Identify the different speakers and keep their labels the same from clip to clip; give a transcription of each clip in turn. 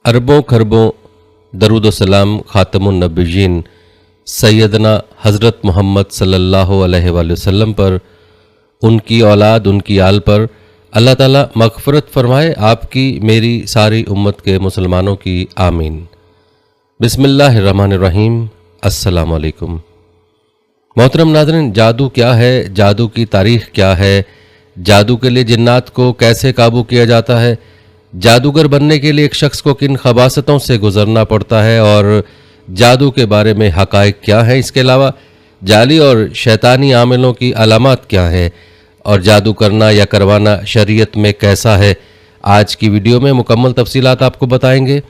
Speaker 1: अरबों खरबों दरूद सलाम खातमुन नबीयीन सैयदना हज़रत मोहम्मद सल्लल्लाहु अलैहि वसल्लम पर, उनकी औलाद उनकी आल पर अल्लाह ताला मग़फ़िरत फ़रमाए, आपकी मेरी सारी उम्मत के मुसलमानों की आमीन। बिस्मिल्लाहिर्रहमानिर्रहीम। अस्सलामु अलैकुम। मोहतरम नाज़रीन, जादू क्या है, जादू की तारीख़ क्या है, जादू के लिए जिन्नात को कैसे काबू किया जाता है, जादूगर बनने के लिए एक शख्स को किन खबासतों से गुज़रना पड़ता है और जादू के बारे में हक़ाइक़ क्या हैं, इसके अलावा जाली और शैतानी आमिलों की अलामात क्या हैं और जादू करना या करवाना शरीयत में कैसा है, आज की वीडियो में मुकम्मल तफसीलात आपको बताएंगे।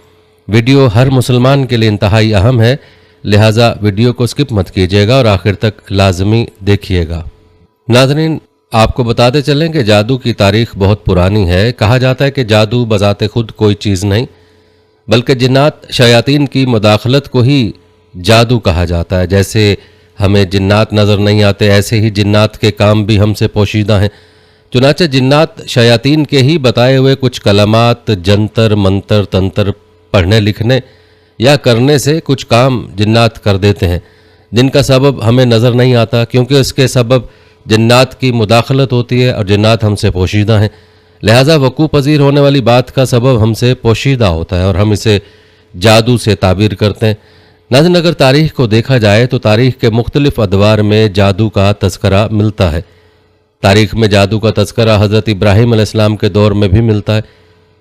Speaker 1: वीडियो हर मुसलमान के लिए इंतहाई अहम है, लिहाजा वीडियो को स्किप मत कीजिएगा और आखिर तक लाजमी देखिएगा। नाज़रीन, आपको बताते चलें कि जादू की तारीख़ बहुत पुरानी है। कहा जाता है कि जादू बज़ाते खुद कोई चीज़ नहीं, बल्कि जिन्नात शयातीन की मुदाखलत को ही जादू कहा जाता है। जैसे हमें जिन्नात नज़र नहीं आते, ऐसे ही जिन्नात के काम भी हमसे पोशीदा हैं। चुनाचे जिन्नात शयातीन के ही बताए हुए कुछ कलमात, जंतर मंतर तंत्र पढ़ने लिखने या करने से कुछ काम जिन्नात कर देते हैं, जिनका सबब हमें नज़र नहीं आता, क्योंकि उसके सबब जिन्नात की मुदाखलत होती है और जिन्नात हमसे पोशीदा हैं। लिहाजा वक़ू पज़ीर होने वाली बात का सबब हमसे पोशीदा होता है और हम इसे जादू से ताबीर करते हैं। नाज़रीन, अगर तारीख़ को देखा जाए तो तारीख़ के मुख्तलिफ़ अदवार में जादू का तज़किरा मिलता है। तारीख़ में जादू का तज़किरा हज़रत इब्राहीम अलैहिस्सलाम के दौर में भी मिलता है।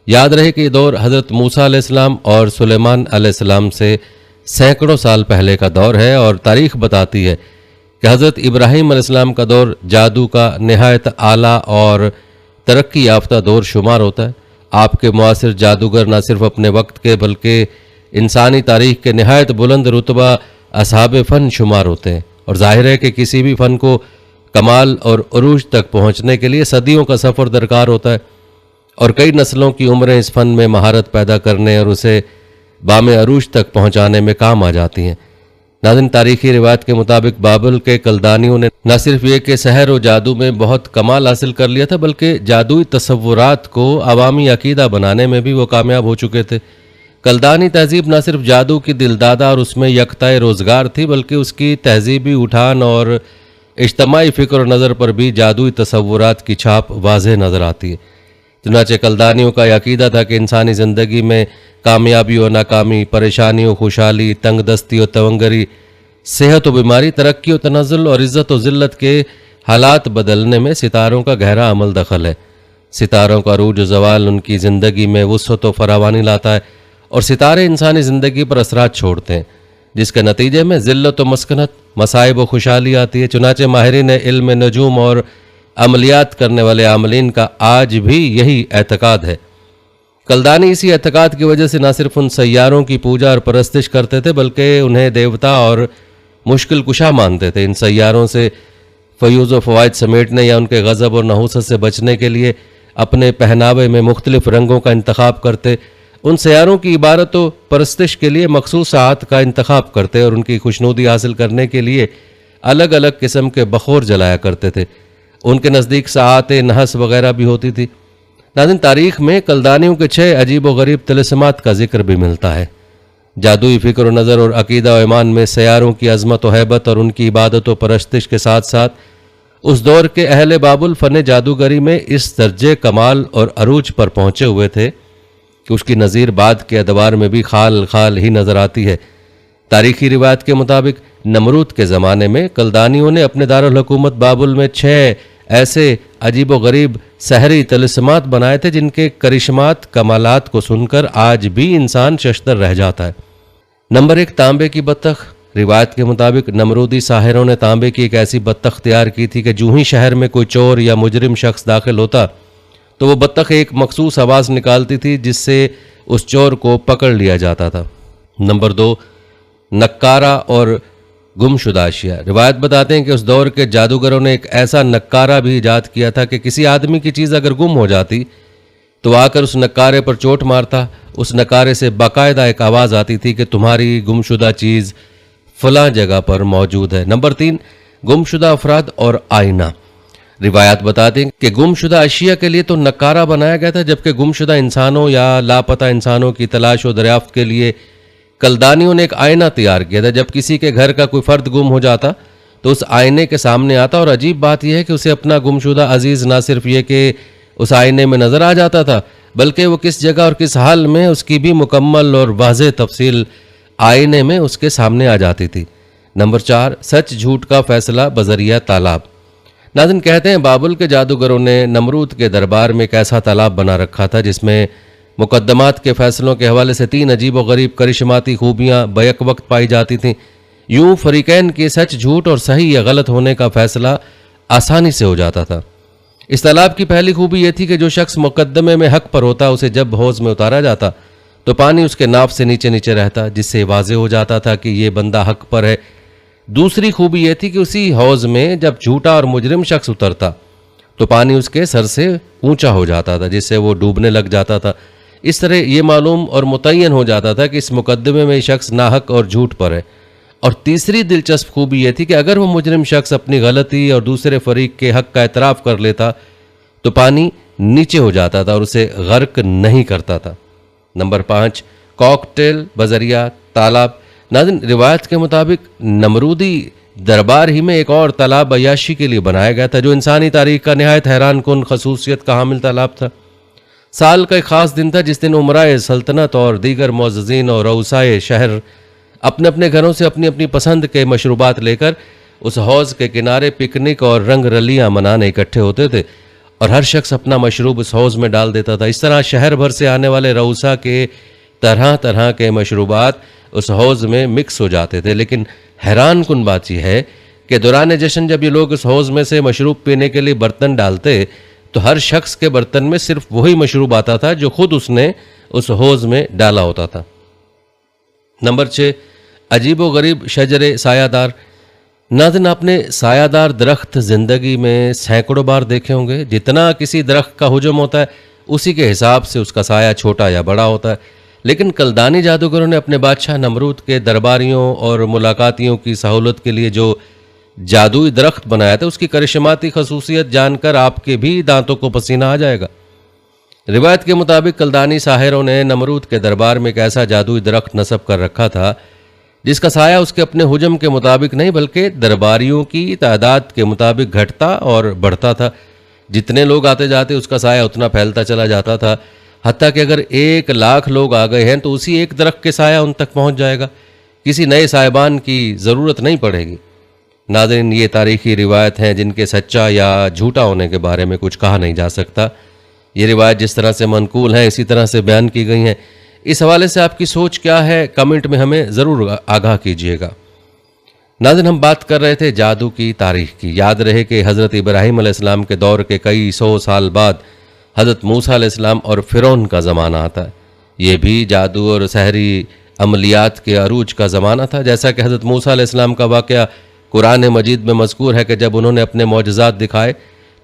Speaker 1: याद रहे कि ये दौर हज़रत मूसा अलैहिस्सलाम और सुलेमान अलैहिस्सलाम से सैकड़ों साल पहले का दौर है और तारीख़ बताती है कि हज़रत इब्राहीम अलैहिस्सलाम का दौर जादू का नहायत आला और तरक्की याफ्ता दौर शुमार होता है। आपके मुआसिर जादूगर न सिर्फ अपने वक्त के बल्कि इंसानी तारीख़ के नहायत बुलंद रुतबा असहाब फ़न शुमार होते हैं और जाहिर है कि किसी भी फ़न को कमाल और उरूज तक पहुँचने के लिए सदियों का सफ़र दरकार होता है और कई नस्लों की उम्रें इस फ़न में महारत पैदा करने और उसे बामे अरूज तक पहुँचाने में काम आ जाती हैं। नाज़रीन, तारीख़ी रिवायत के मुताबिक बाबिल के कलदानियों ने न सिर्फ ये कि सहर और जादू में बहुत कमाल हासिल कर लिया था, बल्कि जादुई तसव्वुरात को अवामी अकीदा बनाने में भी वो कामयाब हो चुके थे। कलदानी तहज़ीब न सिर्फ जादू की दिलदादा और उसमें यकताए रोज़गार थी, बल्कि उसकी तहज़ीबी उठान और इज्तमाई फ़िक्र और नज़र पर भी जादुई तसव्वुरात की छाप वाज़ेह नज़र आती है। चुनाचे कलदानियों का यकीदा था कि इंसानी ज़िंदगी में कामयाबी और नाकामी, परेशानी और खुशहाली, तंगदस्ती और तवंगरी, सेहत और बीमारी, तरक्की और तनज़्ज़ुल और इज़्ज़त और ज़िल्लत के हालात बदलने में सितारों का गहरा अमल दखल है। सितारों का अरूज और ज़वाल उनकी ज़िंदगी में वुसअत और फरावानी लाता है और सितारे इंसानी ज़िंदगी पर असरात छोड़ते हैं, जिसके नतीजे में ज़िल्लत और मस्कनत, मसाइब और खुशहाली आती है। चुनाचे माहिरीन इल्म नजूम और अमलियात करने वाले आमलीन का आज भी यही एतकाद है। कलदानी इसी एतकाद की वजह से न सिर्फ उन सैयारों की पूजा और परस्तिश करते थे, बल्कि उन्हें देवता और मुश्किल कुशा मानते थे। इन सैयारों से फ़यूज़ व फ़वाइद समेटने या उनके गज़ब और नहूसत से बचने के लिए अपने पहनावे में मुख्तलिफ़ रंगों का इंतखाब करते, उन सैयारों की इबारत व परस्तिश के लिए मखसूस साआत का इंतखाब करते और उनकी खुशनुदी हासिल करने के लिए अलग अलग किस्म के बखोर जलाया करते थे। उनके नज़दीक साआत नहस वगैरह भी होती थी। नाज़रीन, तारीख़ में कलदानियों के 6 अजीब व गरीब तिलिस्मात का जिक्र भी मिलता है। जादुई फ़िक्र नज़र और अकीदा व ईमान में सैयारों की अज़मत व हैबत और उनकी इबादत व परस्तिश के साथ साथ उस दौर के अहले बाबुल फ़न जादूगरी में इस दर्जे कमाल और अरूज पर पहुँचे हुए थे कि उसकी नज़ीर बाद के अदवार में भी खाल खाल ही नज़र आती है। तारीख़ी रिवायत के मुताबिक नमरूद के ज़माने में कलदानियों ने अपने दारुल हुकूमत बाबुल में 6 ऐसे अजीब व गरीब सहरी तलिस्मात बनाए थे, जिनके करिश्मात कमालात को सुनकर आज भी इंसान शशदर रह जाता है। नंबर 1, तांबे की बत्तख। रिवायत के मुताबिक नमरूदी साहिरों ने तांबे की एक ऐसी बत्तख तैयार की थी कि जूं ही शहर में कोई चोर या मुजरिम शख्स दाखिल होता तो वो बत्तख एक मखसूस आवाज़ निकालती थी, जिससे उस चोर को पकड़ लिया जाता था। नंबर 2, नक्कारा और गुमशुदा अशिया। रिवायत बताते हैं कि उस दौर के जादूगरों ने एक ऐसा नक्कारा भी ईजाद किया था कि किसी आदमी की चीज़ अगर गुम हो जाती तो आकर उस नक्कारे पर चोट मारता। उस नक्कारे से बाकायदा एक आवाज़ आती थी कि तुम्हारी गुमशुदा चीज़ फलां जगह पर मौजूद है। नंबर 3, गुमशुदा अफराद और आईना। रिवायात बताते हैं कि गुमशुदा अशिया के लिए तो नकारा बनाया गया था, जबकि गुमशुदा इंसानों या लापता इंसानों की तलाश और दरियाफ्त के लिए कलदानियों ने एक आईना तैयार किया था। जब किसी के घर का कोई फर्द गुम हो जाता तो उस आईने के सामने आता, और अजीब बात यह है कि उसे अपना गुमशुदा अजीज ना सिर्फ ये कि उस आईने में नजर आ जाता था, बल्कि वो किस जगह और किस हाल में उसकी भी मुकम्मल और वाज़ेह तफसील आईने में उसके सामने आ जाती थी। नंबर 4, सच झूठ का फैसला बजरिया तालाब। नाज़रीन, कहते हैं बाबुल के जादूगरों ने नमरूद के दरबार में एक ऐसा तालाब बना रखा था जिसमें मुकद्दमात के फैसलों के हवाले से 3 अजीब व गरीब करिश्माती खूबियाँ बैक वक्त पाई जाती थीं। यूं फरीकैन के सच झूठ और सही या गलत होने का फैसला आसानी से हो जाता था। इस तालाब की पहली खूबी यह थी कि जो शख्स मुकद्दमे में हक पर होता उसे जब हौज में उतारा जाता तो पानी उसके नाप से नीचे नीचे रहता, जिससे वाज़ेह हो जाता था कि यह बंदा हक पर है। दूसरी खूबी यह थी कि उसी हौज में जब झूठा और मुजरिम शख्स उतरता तो पानी उसके सर से ऊंचा हो जाता था, जिससे वो डूबने लग जाता था। इस तरह यह मालूम और मुतय्यन हो जाता था कि इस मुकद्दमे में शख्स नाहक और झूठ पर है। और तीसरी दिलचस्प खूबी यह थी कि अगर वो मुजरिम शख्स अपनी गलती और दूसरे फरीक के हक का एतराफ़ कर लेता तो पानी नीचे हो जाता था और उसे गर्क नहीं करता था। नंबर 5, कॉकटेल बजरिया तालाब। नाज़रीन, रिवायत के मुताबिक नमरूदी दरबार ही में एक और तालाब अय्याशी के लिए बनाया गया था, जो इंसानी तारीख का नहायत हैरान कुन खसूसियत का हामिल तालाब था। साल का एक ख़ास दिन था जिस दिन उमराए सल्तनत और दीगर मोअज़्ज़िज़ीन और रऊसाए शहर अपने अपने घरों से अपनी अपनी पसंद के मशरूबात लेकर उस हौज़ के किनारे पिकनिक और रंग रलियाँ मनाने इकट्ठे होते थे, और हर शख्स अपना मशरूब उस हौज़ में डाल देता था। इस तरह शहर भर से आने वाले रऊसा के तरह तरह के मशरूबात उस हौज़ में मिक्स हो जाते थे। लेकिन हैरान कुन बात यह है कि दौरान जश्न जब ये लोग उस हौज़ में से मशरूब पीने के लिए बर्तन डालते तो हर शख्स के बर्तन में सिर्फ वही मशरूब आता था जो खुद उसने उस हौज़ में डाला होता था। नंबर 6, अजीब व गरीब शजरे सायादार। नाज़रीन, आपने सायादार दरख्त ज़िंदगी में सैकड़ों बार देखे होंगे। जितना किसी दरख्त का हुजम होता है उसी के हिसाब से उसका साया छोटा या बड़ा होता है। लेकिन कलदानी जादूगरों ने अपने बादशाह नमरूद के दरबारियों और मुलाकातियों की सहूलत के लिए जो जादुई दरख्त बनाया था उसकी करिश्माती खसूसियत जानकर आपके भी दांतों को पसीना आ जाएगा। रिवायत के मुताबिक कलदानी साहिरों ने नमरूद के दरबार में एक ऐसा जादुई दरख्त नस्ब कर रखा था जिसका साया उसके अपने हुजम के मुताबिक नहीं बल्कि दरबारियों की तादाद के मुताबिक घटता और बढ़ता था। जितने लोग आते जाते उसका साया उतना फैलता चला जाता था, हत्ता कि अगर 1,00,000 लोग आ गए हैं तो उसी एक दरख्त के साया उन तक पहुंच जाएगा, किसी नए साहिबान की ज़रूरत नहीं पड़ेगी। नाज़रीन, ये तारीख़ी रिवायत हैं जिनके सच्चा या झूठा होने के बारे में कुछ कहा नहीं जा सकता। ये रिवायत जिस तरह से मनकूल है इसी तरह से बयान की गई हैं। इस हवाले से आपकी सोच क्या है, कमेंट में हमें ज़रूर आगाह कीजिएगा। नाज़रीन, हम बात कर रहे थे जादू की तारीख़ की। याद रहे कि हज़रत इब्राहीम अलैहिस्सलाम के दौर के कई 100 साल बाद हज़रत मूसा अलैहिस्सलाम और फ़िरौन का ज़माना आता है। ये भी जादू और सहरी अमलियात के अरूज का ज़माना था। जैसा कि हज़रत मूसा अलैहिस्सलाम का वाक़या कुरान मजीद में मज़कूर है कि जब उन्होंने अपने मौजज़ात दिखाए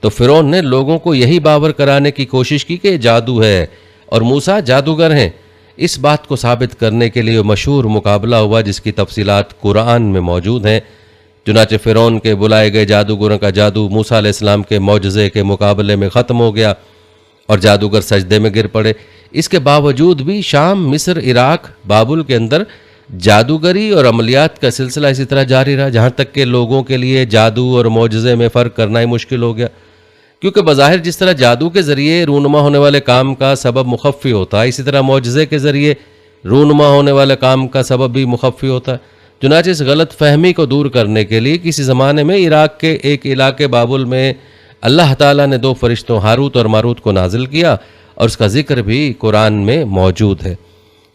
Speaker 1: तो फ़िरौन ने लोगों को यही बावर कराने की कोशिश की कि जादू है और मूसा जादूगर हैं। इस बात को साबित करने के लिए मशहूर मुकाबला हुआ जिसकी तफसीलात कुरान में मौजूद हैं। चुनाचे फ़िरौन के बुलाए गए जादूगरों का जादू मूसा अलैहिस्सलाम के मौजज़े के मुकाबले में ख़त्म हो गया और जादूगर सजदे में गिर पड़े। इसके बावजूद भी शाम, मिस्र, इराक, बाबुल के अंदर जादूगरी और अमलियात का सिलसिला इसी तरह जारी रहा, जहाँ तक कि लोगों के लिए जादू और मौजज़े में फ़र्क करना ही मुश्किल हो गया। क्योंकि बज़ाहिर जिस तरह जादू के ज़रिए रूनुमा होने वाले काम का सबब मुखफ़ी होता है, इसी तरह मौजज़े के ज़रिए रूनुमा होने वाले काम का सबब भी मुखफ़ी होता है। चुनांचे इस गलत फहमी को दूर करने के लिए किसी ज़माने में इराक के एक इलाके बाबुल में अल्लाह ताला ने 2 फरिश्तों हारूत और मारूत को नाजिल किया, और उसका जिक्र भी कुरान में मौजूद है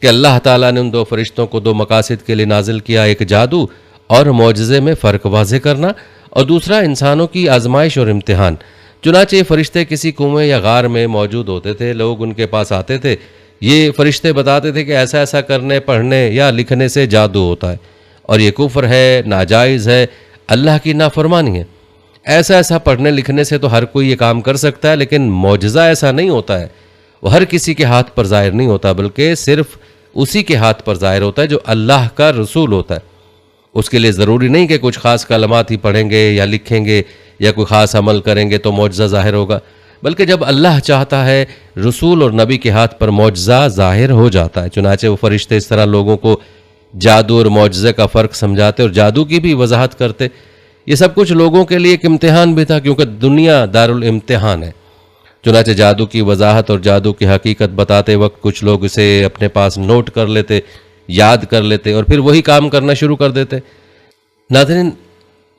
Speaker 1: कि अल्लाह ताला ने उन 2 फरिश्तों को 2 मकासद के लिए नाजिल किया, एक जादू और मौजज़े में फ़र्क वाज़े करना, और दूसरा इंसानों की आजमाइश और इम्तिहान। चुनांचे फरिश्ते किसी कुएं या गार में मौजूद होते थे, लोग उनके पास आते थे। ये फरिश्ते बताते थे कि ऐसा ऐसा करने, पढ़ने या लिखने से जादू होता है और ये कुफ्र है, नाजायज़ है, अल्लाह की नाफरमानी है। ऐसा ऐसा पढ़ने लिखने से तो हर कोई ये काम कर सकता है, लेकिन मौजज़ा ऐसा नहीं होता है। वो हर किसी के हाथ पर ज़ाहिर नहीं होता, बल्कि सिर्फ उसी के हाथ पर ज़ाहिर होता है जो अल्लाह का रसूल होता है। उसके लिए ज़रूरी नहीं कि कुछ ख़ास कलमात ही पढ़ेंगे या लिखेंगे या कोई ख़ास अमल करेंगे तो मौजज़ा ज़ाहिर होगा, बल्कि जब अल्लाह चाहता है रसूल और नबी के हाथ पर मौजज़ा ज़ाहिर हो जाता है। चुनाचे वो फरिश्ते इस तरह लोगों को जादू और मौजज़े का फ़र्क समझाते और जादू की भी वजाहत करते। ये सब कुछ लोगों के लिए एक इम्तिहान भी था, क्योंकि दुनिया दारुल इम्तिहान है। चुनाचे जादू की वजाहत और जादू की हकीकत बताते वक्त कुछ लोग इसे अपने पास नोट कर लेते, याद कर लेते और फिर वही काम करना शुरू कर देते। नाज़रीन,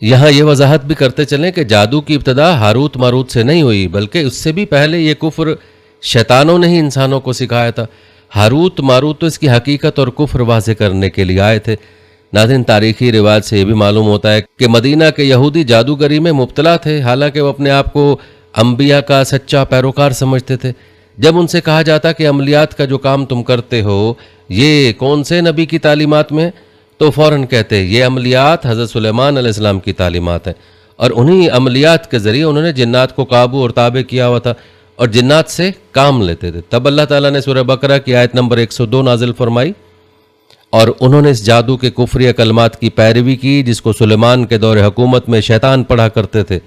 Speaker 1: यहाँ ये वजाहत भी करते चलें कि जादू की इब्तदा हारूत मारूत से नहीं हुई, बल्कि उससे भी पहले ये कुफ्र शैतानों ने ही इंसानों को सिखाया था। हारूत मारूत तो इसकी हकीकत और कुफ्र वाज़े करने के लिए आए थे। नाज़रीन, तारीखी रिवाज से ये भी मालूम होता है कि मदीना के यहूदी जादूगरी में मुब्तला थे, हालांकि वो अपने आप को अंबिया का सच्चा पैरोकार समझते थे। जब उनसे कहा जाता कि अमलियात का जो काम तुम करते हो ये कौन से नबी की तालीमात में, तो फ़ौरन कहते ये अमलियात हज़रत सुलेमान अलैहिस्सलाम की तालीमात हैं, और उन्हीं अमलियात के ज़रिए उन्होंने जिन्नात को काबू और ताबे किया हुआ था और जिन्नात से काम लेते थे। तब अल्लाह ताला ने सूरह बकरा की आयत नंबर 102 नाजिल फरमाई और उन्होंने इस जादू के कुफ्रिया कलमात की पैरवी की जिसको सुलेमान के दौरे हुकूमत में शैतान पढ़ा करते थे।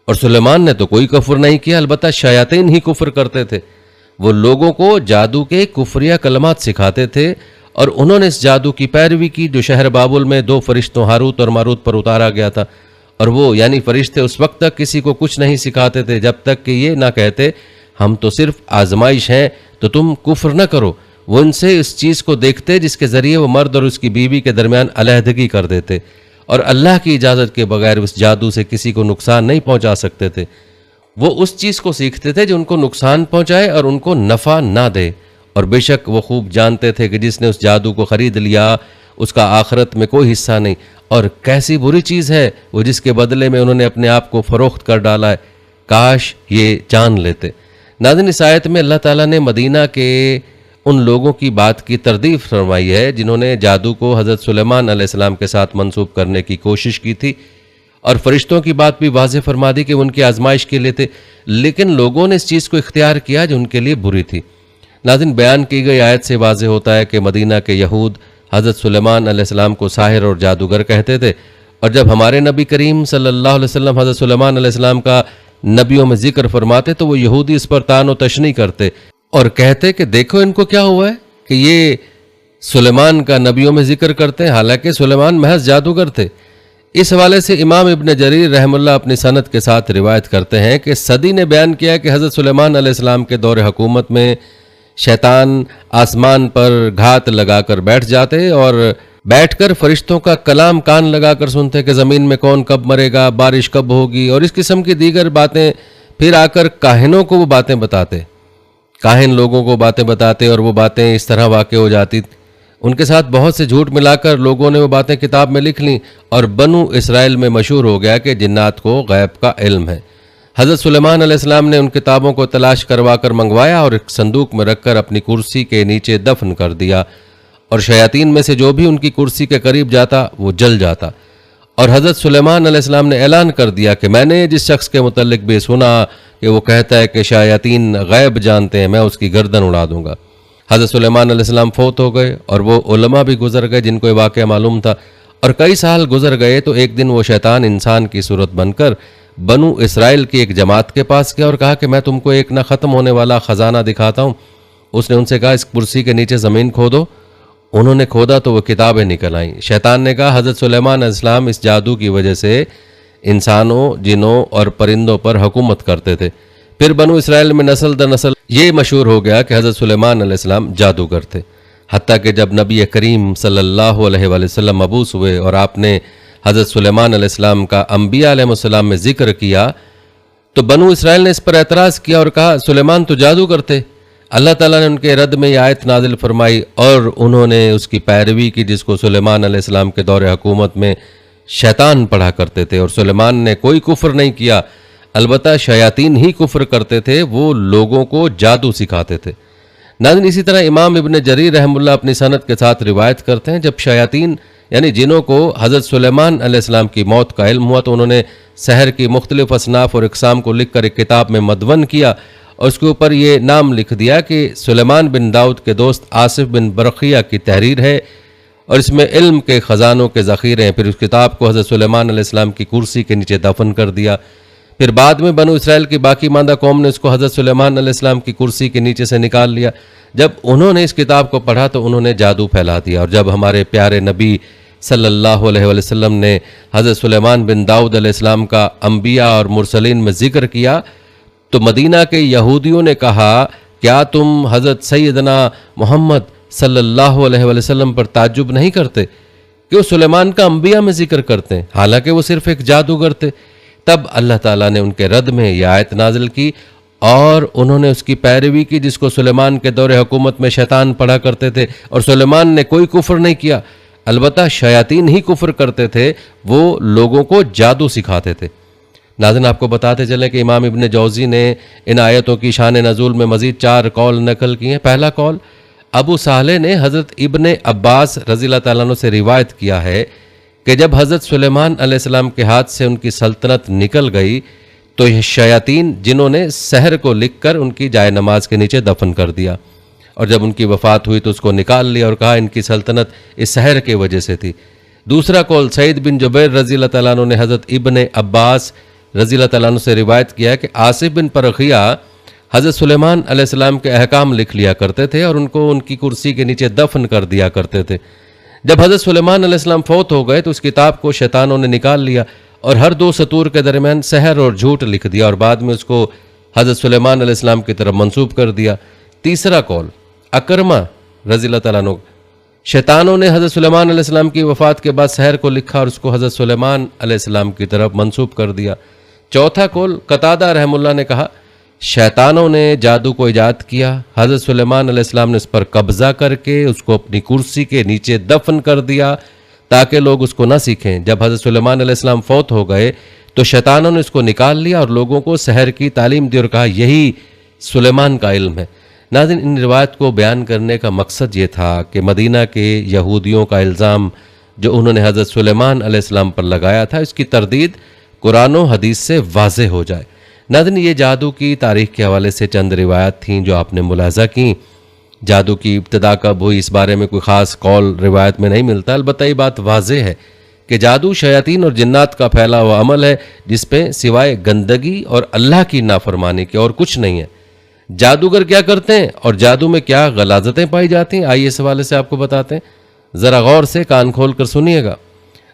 Speaker 1: और सुलेमान ने तो कोई कुफ्र नहीं किया, अलबत्ता शयातीन ही कुफ्र करते थे। वो लोगों को जादू के कुफ्रिया कलमात सिखाते थे और उन्होंने इस जादू की पैरवी की जो शहर बाबुल में 2 फरिश्तों हारूत और मारूत पर उतारा गया था। और वो यानी फरिश्ते उस वक्त तक किसी को कुछ नहीं सिखाते थे जब तक कि ये ना कहते हम तो सिर्फ आजमाइश हैं, तो तुम कुफ्र न करो। वो इनसे इस चीज़ को देखते जिसके ज़रिए वो मर्द और उसकी बीवी के दरमियान अलहदगी कर देते और अल्लाह की इजाज़त के बगैर उस जादू से किसी को नुकसान नहीं पहुंचा सकते थे। वो उस चीज़ को सीखते थे जो उनको नुकसान पहुंचाए और उनको नफ़ा ना दे। और बेशक वो खूब जानते थे कि जिसने उस जादू को ख़रीद लिया उसका आखिरत में कोई हिस्सा नहीं, और कैसी बुरी चीज़ है वो जिसके बदले में उन्होंने अपने आप को फ़रोख्त कर डाला है। काश ये जान लेते। नाज़रीन, इस आयत में अल्लाह ताला ने मदीना के उन लोगों की बात की तरदीफ फरमाई है जिन्होंने जादू को हज़रत सुलेमान अलैहिस्सलाम के साथ मंसूब करने की कोशिश की थी, और फरिश्तों की बात भी वाज़ेह फरमा दी कि उनकी आजमाइश के लिए थे, लेकिन लोगों ने इस चीज़ को इख्तियार किया जो उनके लिए बुरी थी। नाज़रीन, बयान की गई आयत से वाज़ेह होता है कि मदीना के यहूद हज़रत सुलेमान अलैहिस्सलाम को साहिर और जादूगर कहते थे, और जब हमारे नबी करीम सल्लल्लाहु अलैहि वसल्लम हज़रत सुलेमान अलैहिस्सलाम का नबियों में जिक्र फरमाते तो वो यहूदी इस पर तान व तशनी करते और कहते कि देखो इनको क्या हुआ है कि ये सुलेमान का नबियों में जिक्र करते हैं, हालांकि सुलेमान महज जादूगर थे। इस हवाले से इमाम इब्न जरीर रहमुल्लाह अपनी सनद के साथ रिवायत करते हैं कि सदी ने बयान किया कि हज़रत सुलेमान अलैहिस्सलाम के दौरे हुकूमत में शैतान आसमान पर घात लगाकर बैठ जाते और बैठकर फरिश्तों का कलाम कान लगाकर सुनते कि ज़मीन में कौन कब मरेगा, बारिश कब होगी और इस किस्म की दीगर बातें। फिर आकर काहिनों को वो बातें बताते, काहिन लोगों को बातें बताते और वो बातें इस तरह वाक़ हो जाती। उनके साथ बहुत से झूठ मिलाकर लोगों ने वो बातें किताब में लिख लीं और बनु इसराइल में मशहूर हो गया कि जिन्नात को गैब का इल्म है। हज़रत सुलेमान अलैहिस्सलाम ने उन किताबों को तलाश करवा कर मंगवाया और एक संदूक में रखकर अपनी कुर्सी के नीचे दफन कर दिया, और शयातीन में से जो भी उनकी कुर्सी के करीब जाता वो जल जाता। और हज़रत सुलेमान अलैहिस्सलाम ने ऐलान कर दिया कि मैंने जिस शख्स के मुतल्लिक भी सुना कि वो कहता है कि शयातीन गैब जानते हैं, मैं उसकी गर्दन उड़ा दूंगा। हज़रत सुलेमान अलैहिस्सलाम फौत हो गए और वो उलमा भी गुजर गए जिनको ये वाक़या मालूम था, और कई साल गुजर गए तो एक दिन वो शैतान इंसान की सूरत बनकर बनु इसराइल की एक जमात के पास गया और कहा कि मैं तुमको एक ना ख़त्म होने वाला ख़जाना दिखाता हूँ। उसने उनसे कहा इस कुर्सी के नीचे ज़मीन खोदो। उन्होंने खोदा तो वो किताबें निकल आईं। शैतान ने कहा हज़रत सुलेमान अलैहिस्सलाम इस जादू की वजह से इंसानों, जिनों और परिंदों पर हुकूमत करते थे। फिर बनु इसराइल में नस्ल दर नस्ल ये मशहूर हो गया कि हज़रत सुलेमान अलैहिस्सलाम जादूगर थे। हत्ता कि जब नबी करीम सल्लल्लाहु अलैहि वसल्लम मबूस हुए और आपने हज़रत सुलेमान अलैहिस्सलाम का अंबिया अलैहिस्सलाम में जिक्र किया तो बनु इसराइल ने इस पर एतराज़ किया और कहा सुलेमान तो जादूगर थे। अल्लाह ताला ने उनके रद्द में यह आयत नाजिल फरमाई और उन्होंने उसकी पैरवी की जिसको सुलेमान अलैहिस्सलाम के दौरे हुकूमत में शैतान पढ़ा करते थे। और सुलेमान ने कोई कुफ्र नहीं किया, अलबत्ता शयातीन ही कुफ्र करते थे, वो लोगों को जादू सिखाते थे। नाज़रीन, इसी तरह इमाम इब्न जरीर रहमुल्लाह अपनी सनद के साथ रिवायत करते हैं जब शयातीन यानी जिनों को हज़रत सुलेमान अलैहिस्सलाम की मौत का इल्म हुआ तो उन्होंने सहर की मुख्तलिफ असनाफ और इकसाम को लिख कर एक किताब में मदवन किया और उसके ऊपर ये नाम लिख दिया कि सुलेमान बिन दाऊद के दोस्त आसिफ बिन बरखिया की तहरीर है और इसमें इल्म के ख़जानों के ज़ख़ीरे हैं। फिर उस किताब को हज़रत सुलेमान अलैहिस्सलाम की कुर्सी के नीचे दफन कर दिया। फिर बाद में बनु इसराइल की बाकी मांदा कौम ने उसको हज़रत सुलेमान अलैहिस्सलाम की कुर्सी के नीचे से निकाल लिया। जब उन्होंने इस किताब को पढ़ा तो उन्होंने जादू फैला दिया। और जब हमारे प्यारे नबी सल्लल्लाहु अलैहि वसल्लम ने हज़रत सुलेमान बिन दाऊद अलैहिस्सलाम का अंबिया और मुरसलीन में जिक्र किया तो मदीना के यहूदियों ने कहा, क्या तुम हज़रत सैयदना मोहम्मद सल्लल्लाहु अलैहि वसल्लम पर ताज्जुब नहीं करते कि वो सुलेमान का अंबिया में जिक्र करते हैं, हालांकि वो सिर्फ एक जादूगर थे। तब अल्लाह ताला ने उनके रद में यह आयत नाजिल की और उन्होंने उसकी पैरवी की जिसको सुलेमान के दौरे हुकूमत में शैतान पढ़ा करते थे। और सुलेमान ने कोई कुफ्र नहीं किया, अलबत्ता शयातीन ही कुफ्र करते थे, वो लोगों को जादू सिखाते थे। नाज़रीन, आपको बताते चलें कि इमाम इब्न जौज़ी ने इन आयतों की शान नज़ूल में मज़ीद 4 कौल नकल किए हैं। पहला कौल अबू साले ने हज़रत इब्न अब्बास रज़ियल्लाहु ताला अन्हु से रिवायत किया है कि जब हज़रत सुलेमान अलैहिस्सलाम के हाथ से उनकी सल्तनत निकल गई तो यह शयातीन जिन्होंने सहर को लिखकर उनकी जाय नमाज के नीचे दफन कर दिया, और जब उनकी वफ़ात हुई तो उसको निकाल लिया और कहा इनकी सल्तनत इस सहर के वजह से थी। दूसरा कौल सईद बिन जुबैर रज़ियल्लाहु ताला अन्हु ने हज़रत इब्न अब्बास रज़ियल्लाहु ताला अन्हु से रिवायत किया है कि आसिफ बिन परखिया हज़रत सुलेमान अलैहिस्सलाम के अहकाम लिख लिया करते थे और उनको उनकी कुर्सी के नीचे दफन कर दिया करते थे। जब हज़रत सुलेमान अलैहिस्सलाम फौत हो गए तो उस किताब को शैतानों ने निकाल लिया और हर 2 सतूर के दरमियान सहर और झूठ लिख दिया और बाद में उसको हज़रत सुलेमान अलैहिस्सलाम की तरफ मंसूब कर दिया। तीसरा कौल अकरमा रज़ियल्लाहु ताला अन्हु, शैतानों ने हज़रत सुलेमान अलैहिस्सलाम की वफ़ात के बाद सहर को लिखा और उसको हज़रत सुलेमान अलैहिस्सलाम की तरफ मंसूब कर दिया। चौथा कौल कतादा रहमुल्लाह ने कहा, शैतानों ने जादू को ईजाद किया, हज़रत सुलेमान अलैहिस्सलाम ने इस पर कब्ज़ा करके उसको अपनी कुर्सी के नीचे दफन कर दिया ताकि लोग उसको ना सीखें। जब हज़रत सुलेमान अलैहिस्सलाम फौत हो गए तो शैतानों ने उसको निकाल लिया और लोगों को सहर की तालीम दी और कहा यही सुलेमान का इल्म है। नाज़रीन, इन रिवायत को बयान करने का मकसद ये था कि मदीना के यहूदियों का इल्ज़ाम जो उन्होंने हज़रत सुलेमान अलैहिस्सलाम पर लगाया था इसकी तरदीद कुरान और हदीस से वाज़ेह हो जाए। नाज़रीन, ये जादू की तारीख़ के हवाले से चंद रिवायत थीं जो आपने मुलाज़ा की। जादू की इब्तिदा कब हुई इस बारे में कोई ख़ास कौल रिवायत में नहीं मिलता, अलबत्ता ये बात वाज़ेह है कि जादू शयातीन और जिन्नात का फैला हुआ अमल है जिसपे सिवाय गंदगी और अल्लाह की नाफरमानी के और कुछ नहीं है। जादूगर क्या करते हैं और जादू में क्या गलाजतें पाई जाती हैं, आइए इस हवाले से आपको बताते हैं। ज़रा गौर से कान खोल कर सुनिएगा।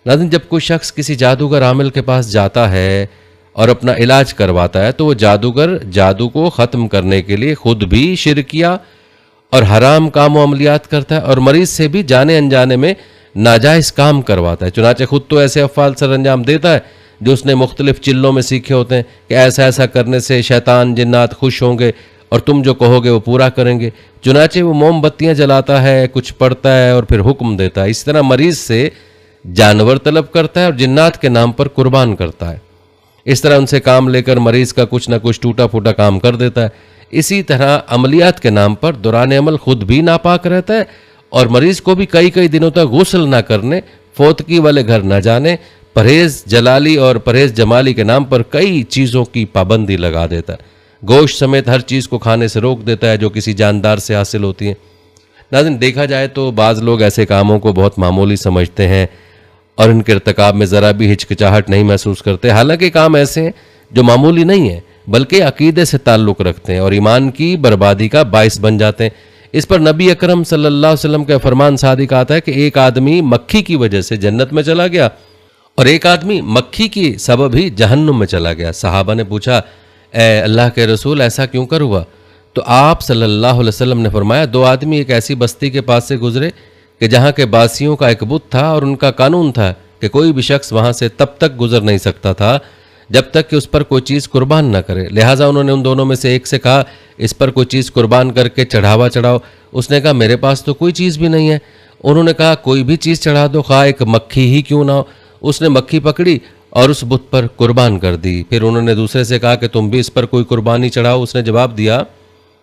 Speaker 1: नाज़रीन, जब कोई शख्स किसी जादूगर आमिल के पास जाता है और अपना इलाज करवाता है तो वो जादूगर जादू को ख़त्म करने के लिए खुद भी शिरकिया और हराम काम व अमलियात करता है और मरीज से भी जाने अनजाने में नाजायज़ काम करवाता है। चुनाचे खुद तो ऐसे अफ़ाल सर अंजाम देता है जो उसने मुख्तलिफ चिल्लों में सीखे होते हैं कि ऐसा ऐसा करने से शैतान जिन्नात खुश होंगे और तुम जो कहोगे वो पूरा करेंगे। चुनाचे वो मोमबत्तियाँ जलाता है, कुछ पढ़ता है और फिर हुक्म देता है। इस तरह मरीज से जानवर तलब करता है और जिन्नात के नाम पर कुर्बान करता है। इस तरह उनसे काम लेकर मरीज का कुछ ना कुछ टूटा फूटा काम कर देता है। इसी तरह अमलियात के नाम पर दौरान अमल खुद भी नापाक रहता है और मरीज को भी कई कई दिनों तक गुस्ल ना करने, फोतकी वाले घर न जाने, परहेज जलाली और परहेज जमाली के नाम पर कई चीज़ों की पाबंदी लगा देता है। गोश्त समेत हर चीज़ को खाने से रोक देता है जो किसी जानदार से हासिल होती है। नाज़रीन, देखा जाए तो बाज़ लोग ऐसे कामों को बहुत मामूली समझते हैं और इनके इर्तिकाब में ज़रा भी हिचकिचाहट नहीं महसूस करते। हालांकि काम ऐसे हैं जो मामूली नहीं है बल्कि अकीदे से ताल्लुक़ रखते हैं और ईमान की बर्बादी का बाइस बन जाते हैं। इस पर नबी अकरम सल्लल्लाहु अलैहि वसल्लम का फरमान सादिक आता है कि एक आदमी मक्खी की वजह से जन्नत में चला गया और एक आदमी मक्खी की सबब ही जहन्नुम में चला गया। सहाबा ने पूछा, ए अल्लाह के रसूल, ऐसा क्यों कर हुआ? तो आप सल्लल्लाहु अलैहि वसल्लम ने फरमाया, 2 आदमी एक ऐसी बस्ती के पास से गुजरे कि जहाँ के बासियों का एक बुत था और उनका कानून था कि कोई भी शख्स वहाँ से तब तक गुजर नहीं सकता था जब तक कि उस पर कोई चीज़ कुर्बान न करे। लिहाजा उन्होंने उन दोनों में से एक से कहा, इस पर कोई चीज़ कुर्बान करके चढ़ावा चढ़ाओ। उसने कहा, मेरे पास तो कोई चीज़ भी नहीं है। उन्होंने कहा, कोई भी चीज़ चढ़ा दो, खा एक मक्खी ही क्यों ना हो। उसने मक्खी पकड़ी और उस बुत पर कुर्बान कर दी। फिर उन्होंने दूसरे से कहा कि तुम भी इस पर कोई कुर्बानी चढ़ाओ। उसने जवाब दिया,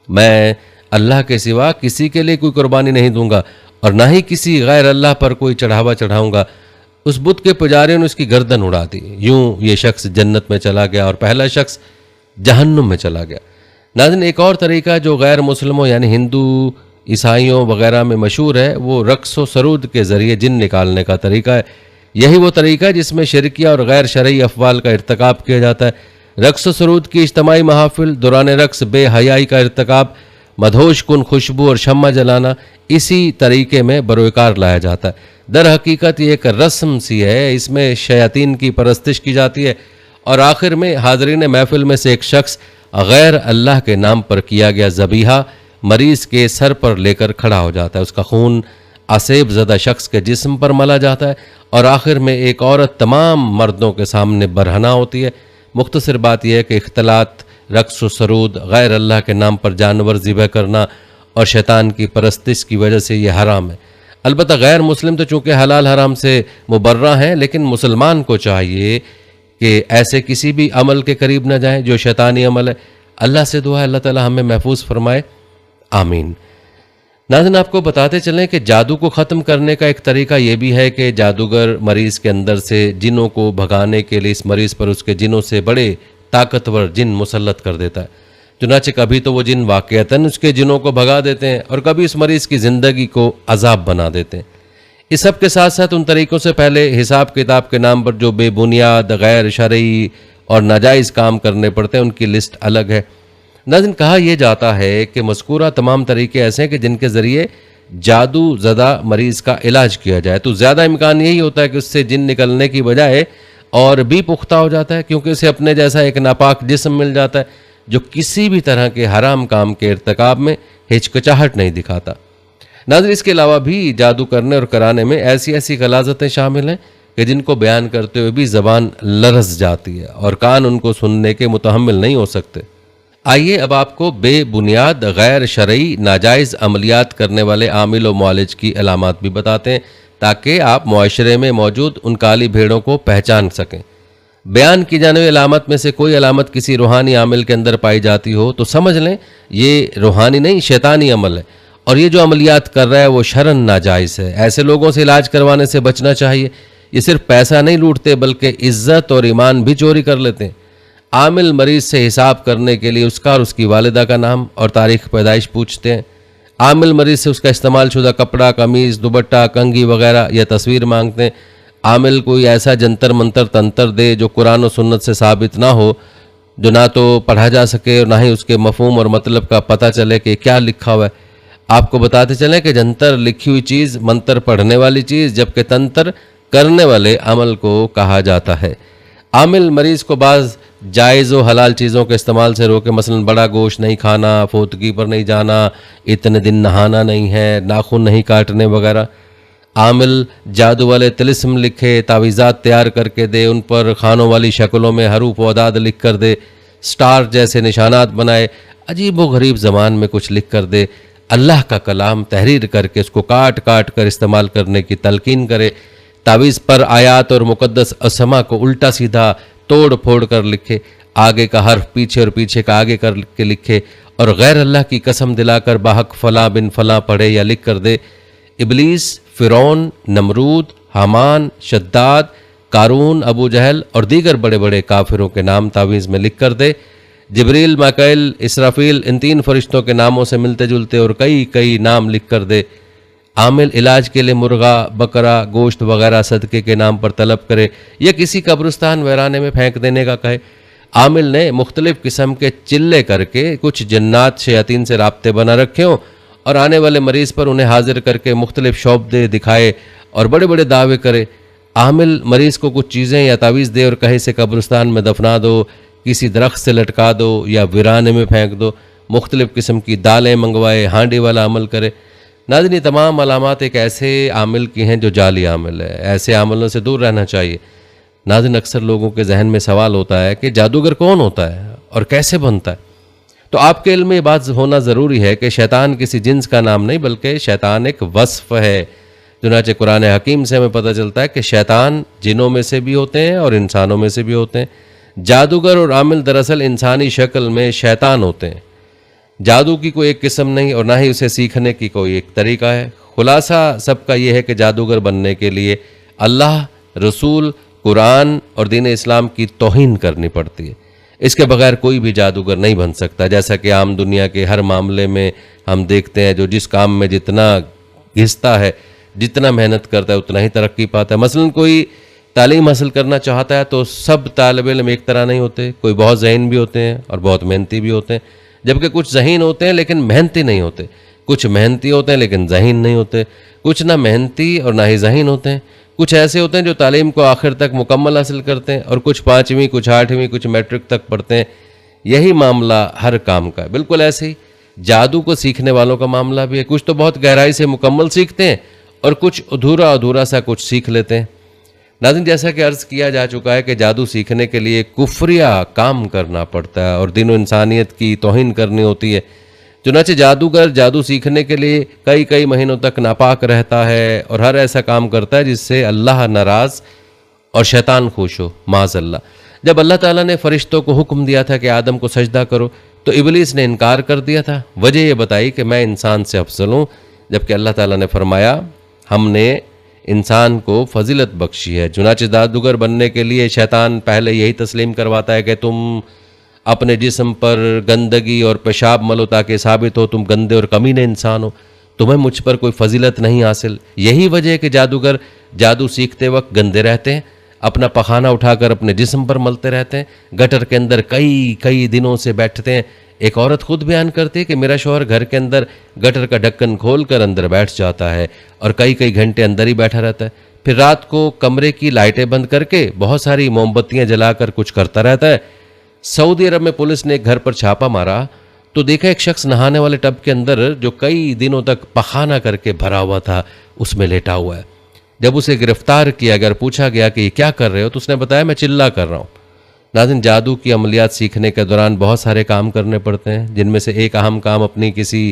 Speaker 1: मैं अल्लाह के सिवा किसी के लिए कोई कुर्बानी नहीं दूंगा और ना ही किसी गैर अल्लाह पर कोई चढ़ावा चढ़ाऊंगा। उस बुत के पुजारियों ने उसकी गर्दन उड़ा दी। यूं ये शख्स जन्नत में चला गया और पहला शख्स जहन्नुम में चला गया। नाज़रीन, एक और तरीका जो गैर मुस्लिमों यानी हिंदू ईसाइयों वगैरह में मशहूर है वो रक्स व सरूद के ज़रिए जिन निकालने का तरीका है। यही वो तरीका है जिसमें शिरकिया और गैर शरई अफ़वाल का इर्तिकाब किया जाता है। रक्स सरूद की इज्तमाई महाफिल, दौरान रक्स बेहयाई का इर्तकाब, मदहोश कुन खुशबू और शम्मा जलाना इसी तरीके में बरोकार लाया जाता है। दर हकीकत ये एक रस्म सी है, इसमें शयातीन की परस्तिश की जाती है और आखिर में हाज़रीन महफिल में से एक शख्स गैर अल्लाह के नाम पर किया गया ज़बीहा मरीज़ के सर पर लेकर खड़ा हो जाता है। उसका खून आसेब ज़दा शख्स के जिस्म पर मला जाता है और आखिर में एक औरत तमाम मर्दों के सामने बरहना होती है। मुख्तसर बात यह है कि इख्तलात, रक्स व सरूद, गैर अल्लाह के नाम पर जानवर ज़िबह करना और शैतान की परस्तिश की वजह से यह हराम है। अलबत्ता गैर मुस्लिम तो चूँकि हलाल हराम से मुबर्रा हैं, लेकिन मुसलमान को चाहिए कि ऐसे किसी भी अमल के करीब न जाएं जो शैतानी अमल है। अल्लाह से दुआ है अल्लाह ताला हमें महफूज फरमाए, आमीन। नाज़रीन, आपको बताते चलें कि जादू को ख़त्म करने का एक तरीका यह भी है कि जादूगर मरीज़ के अंदर से जिनों को भगाने के लिए इस मरीज़ पर उसके जिनों से बड़े ताकतवर जिन मुसल्लत कर देता है। चुनाचे कभी तो वो जिन वाक़यतन उसके जिनों को भगा देते हैं और कभी उस मरीज़ की ज़िंदगी को अजाब बना देते हैं। इस सब के साथ साथ उन तरीक़ों से पहले हिसाब किताब के नाम पर जो बेबुनियाद, गैर शरई और नाजायज़ काम करने पड़ते हैं, उनकी लिस्ट अलग है। नाज़रीन, कहा यह जाता है कि मज़कूरा तमाम तरीके ऐसे हैं कि जिनके ज़रिए जादू ज़दा मरीज़ का इलाज किया जाए, तो ज़्यादा इम्कान यही होता है कि उससे जिन निकलने की बजाय और भी पुख्ता हो जाता है, क्योंकि उसे अपने जैसा एक नापाक जिस्म मिल जाता है जो किसी भी तरह के हराम काम के इर्तिकाब में हिचकिचाहट नहीं दिखाता। नाज़रीन, इसके अलावा भी जादू करने और कराने में ऐसी ऐसी गलाज़तें शामिल हैं कि जिनको बयान करते हुए भी ज़बान लरज़ जाती है और कान उनको सुनने के मुतहम्मिल नहीं हो सकते। आइए अब आपको बेबुनियाद, गैर शरई, नाजायज़ अमलियात करने वाले आमिल व मुआलिज की अलामात भी बताते हैं ताकि आप मुआशरे में मौजूद उन काली भेड़ों को पहचान सकें। बयान की जाने वाली अलामत में से कोई अलामत किसी रूहानी आमिल के अंदर पाई जाती हो तो समझ लें ये रूहानी नहीं, शैतानी अमल है और ये जो अमलियात कर रहा है वो शरन नाजायज़ है। ऐसे लोगों से इलाज करवाने से बचना चाहिए। ये सिर्फ पैसा नहीं लूटते बल्कि इज्जत और ईमान भी चोरी कर लेते हैं। आमिल मरीज़ से हिसाब करने के लिए उसका और उसकी वालिदा का नाम और तारीख़ पैदाइश पूछते हैं। आमिल मरीज़ से उसका इस्तेमाल शुदा कपड़ा, कमीज़, दुपट्टा, कंघी वगैरह या तस्वीर मांगते हैं। आमिल कोई ऐसा जंतर मंतर तंत्र दे जो कुरान और सुन्नत से साबित ना हो, जो ना तो पढ़ा जा सके और ना ही उसके मफहूम और मतलब का पता चले कि क्या लिखा हुआ है। आपको बताते चलें कि जंतर लिखी हुई चीज़, मंतर पढ़ने वाली चीज़, जबकि तंत्र करने वाले अमल को कहा जाता है। आमिल मरीज़ को बाज़ जायज़ व हलाल चीज़ों के इस्तेमाल से रोके, मसलन बड़ा गोश्त नहीं खाना, फोतगी पर नहीं जाना, इतने दिन नहाना नहीं है, नाखून नहीं काटने वगैरह। आमिल जादू वाले तिलिस्म लिखे, तावीज़ात तैयार करके दे, उन पर खानों वाली शक्लों में हरूफ व अदाद लिख कर दे, स्टार जैसे निशानात बनाए, अजीब व गरीब ज़बान में कुछ लिख कर दे, अल्लाह का कलाम तहरीर करके उसको काट काट कर इस्तेमाल करने की तलकीन करे, तावीज़ पर आयात और मुक़द्दस असमा को उल्टा सीधा तोड़ फोड़ कर लिखे, आगे का हर्फ पीछे और पीछे का आगे कर के लिखे और गैर अल्लाह की कसम दिलाकर बाहक फ़लाँ बिन फ़लाँ पढ़े या लिख कर दे। इबलीस, फ़िरौन, नमरूद, हामान, शद्दाद, कारून, अबू जहल और दीगर बड़े बड़े काफिरों के नाम तावीज़ में लिख कर दे। जिब्रील, माइकाइल, इसराफील, इन तीन फरिश्तों के नामों से मिलते जुलते और कई कई नाम लिख कर दे। आमिल इलाज के लिए मुर्गा, बकरा, गोश्त वगैरह सदक़े के नाम पर तलब करे या किसी कब्रिस्तान वैराने में फेंक देने का कहे। आमिल ने मुख्तलिफ़ किस्म के चिल्ले करके कुछ जन्नात शयातीन से राब्ते बना रखे हों और आने वाले मरीज़ पर उन्हें हाजिर करके मुख्तलिफ़ शोबदे दिखाए और बड़े बड़े दावे करे। आमिल मरीज़ को कुछ चीज़ें या तावीज़ दे और कहे से कब्रिस्तान में दफना दो, किसी दरख्त से लटका दो या वीराने में फेंक दो। मुख्तलिफ़ किस्म की दालें मंगवाए, हांडी वाला अमल करे। नाज़रीन, तमाम अलामात एक ऐसे आमिल की हैं जो जाली आमिल है। ऐसे आमिलों से दूर रहना चाहिए। नाज़रीन, अक्सर लोगों के जहन में सवाल होता है कि जादूगर कौन होता है और कैसे बनता है। तो आपके इल्म में ये बात होना ज़रूरी है कि शैतान किसी जिन्स का नाम नहीं बल्कि शैतान एक वस्फ़ है। चुनांचे कुरान हकीम से हमें पता चलता है कि शैतान जिनों में से भी होते हैं और इंसानों में से भी होते हैं। जादूगर और आमिल दरअसल इंसानी शक्ल में शैतान होते हैं। जादू की कोई एक किस्म नहीं और ना ही उसे सीखने की कोई एक तरीका है। खुलासा सबका यह है कि जादूगर बनने के लिए अल्लाह, रसूल, कुरान और दीन इस्लाम की तौहीन करनी पड़ती है। इसके बगैर कोई भी जादूगर नहीं बन सकता। जैसा कि आम दुनिया के हर मामले में हम देखते हैं, जो जिस काम में जितना घिसता है, जितना मेहनत करता है, उतना ही तरक्की पाता है। मसलन कोई तालीम हासिल करना चाहता है तो सब तालिब इल्म एक तरह नहीं होते, कोई बहुत ज़हीन भी होते हैं और बहुत मेहनती भी होते हैं, जबकि कुछ ज़हीन होते हैं लेकिन मेहनती नहीं होते, कुछ मेहनती होते हैं लेकिन ज़हीन नहीं होते, कुछ ना मेहनती और ना ही ज़हीन होते हैं, कुछ ऐसे होते हैं जो तालीम को आखिर तक मुकम्मल हासिल करते हैं और कुछ 5वीं, कुछ 8वीं, कुछ मैट्रिक तक पढ़ते हैं। यही मामला हर काम का है। बिल्कुल ऐसे ही जादू को सीखने वालों का मामला भी है। कुछ तो बहुत गहराई से मुकम्मल सीखते हैं और कुछ अधूरा अधूरा सा कुछ सीख लेते हैं। नाज़रीन, जैसा कि अर्ज़ किया जा चुका है कि जादू सीखने के लिए कुफ्रिया काम करना पड़ता है और दीन व इंसानियत की तौहीन करनी होती है। चुनांचे जादूगर जादू सीखने के लिए कई कई महीनों तक नापाक रहता है और हर ऐसा काम करता है जिससे अल्लाह नाराज़ और शैतान खुश हो, माज़अल्लाह। जब अल्लाह ताला ने फरिश्तों को हुक्म दिया था कि आदम को सजदा करो तो इबलीस ने इनकार कर दिया था। वजह यह बताई कि मैं इंसान से अफजल हूँ, जबकि अल्लाह ताला ने फरमाया हमने इंसान को फजीलत बख्शी है। चुनांचे जादूगर बनने के लिए शैतान पहले यही तस्लीम करवाता है कि तुम अपने जिस्म पर गंदगी और पेशाब मलो ताकि साबित हो तुम गंदे और कमीने इंसान हो, तुम्हें मुझ पर कोई फजीलत नहीं हासिल। यही वजह है कि जादूगर जादू सीखते वक्त गंदे रहते हैं, अपना पखाना उठाकर अपने जिस्म पर मलते रहते हैं, गटर के अंदर कई कई दिनों से बैठते हैं। एक औरत खुद बयान करती है कि मेरा शौहर घर के अंदर गटर का ढक्कन खोल कर अंदर बैठ जाता है और कई कई घंटे अंदर ही बैठा रहता है। फिर रात को कमरे की लाइटें बंद करके बहुत सारी मोमबत्तियां जलाकर कुछ करता रहता है। सऊदी अरब में पुलिस ने एक घर पर छापा मारा तो देखा एक शख्स नहाने वाले टब के अंदर जो कई दिनों तक पखाना करके भरा हुआ था उसमें लेटा हुआ है। जब उसे गिरफ्तार किया गया, पूछा गया कि ये क्या कर रहे हो, तो उसने बताया मैं चिल्ला कर रहा हूँ। नाज़रीन, जादू की अमलियात सीखने के दौरान बहुत सारे काम करने पड़ते हैं, जिनमें से एक अहम काम अपनी किसी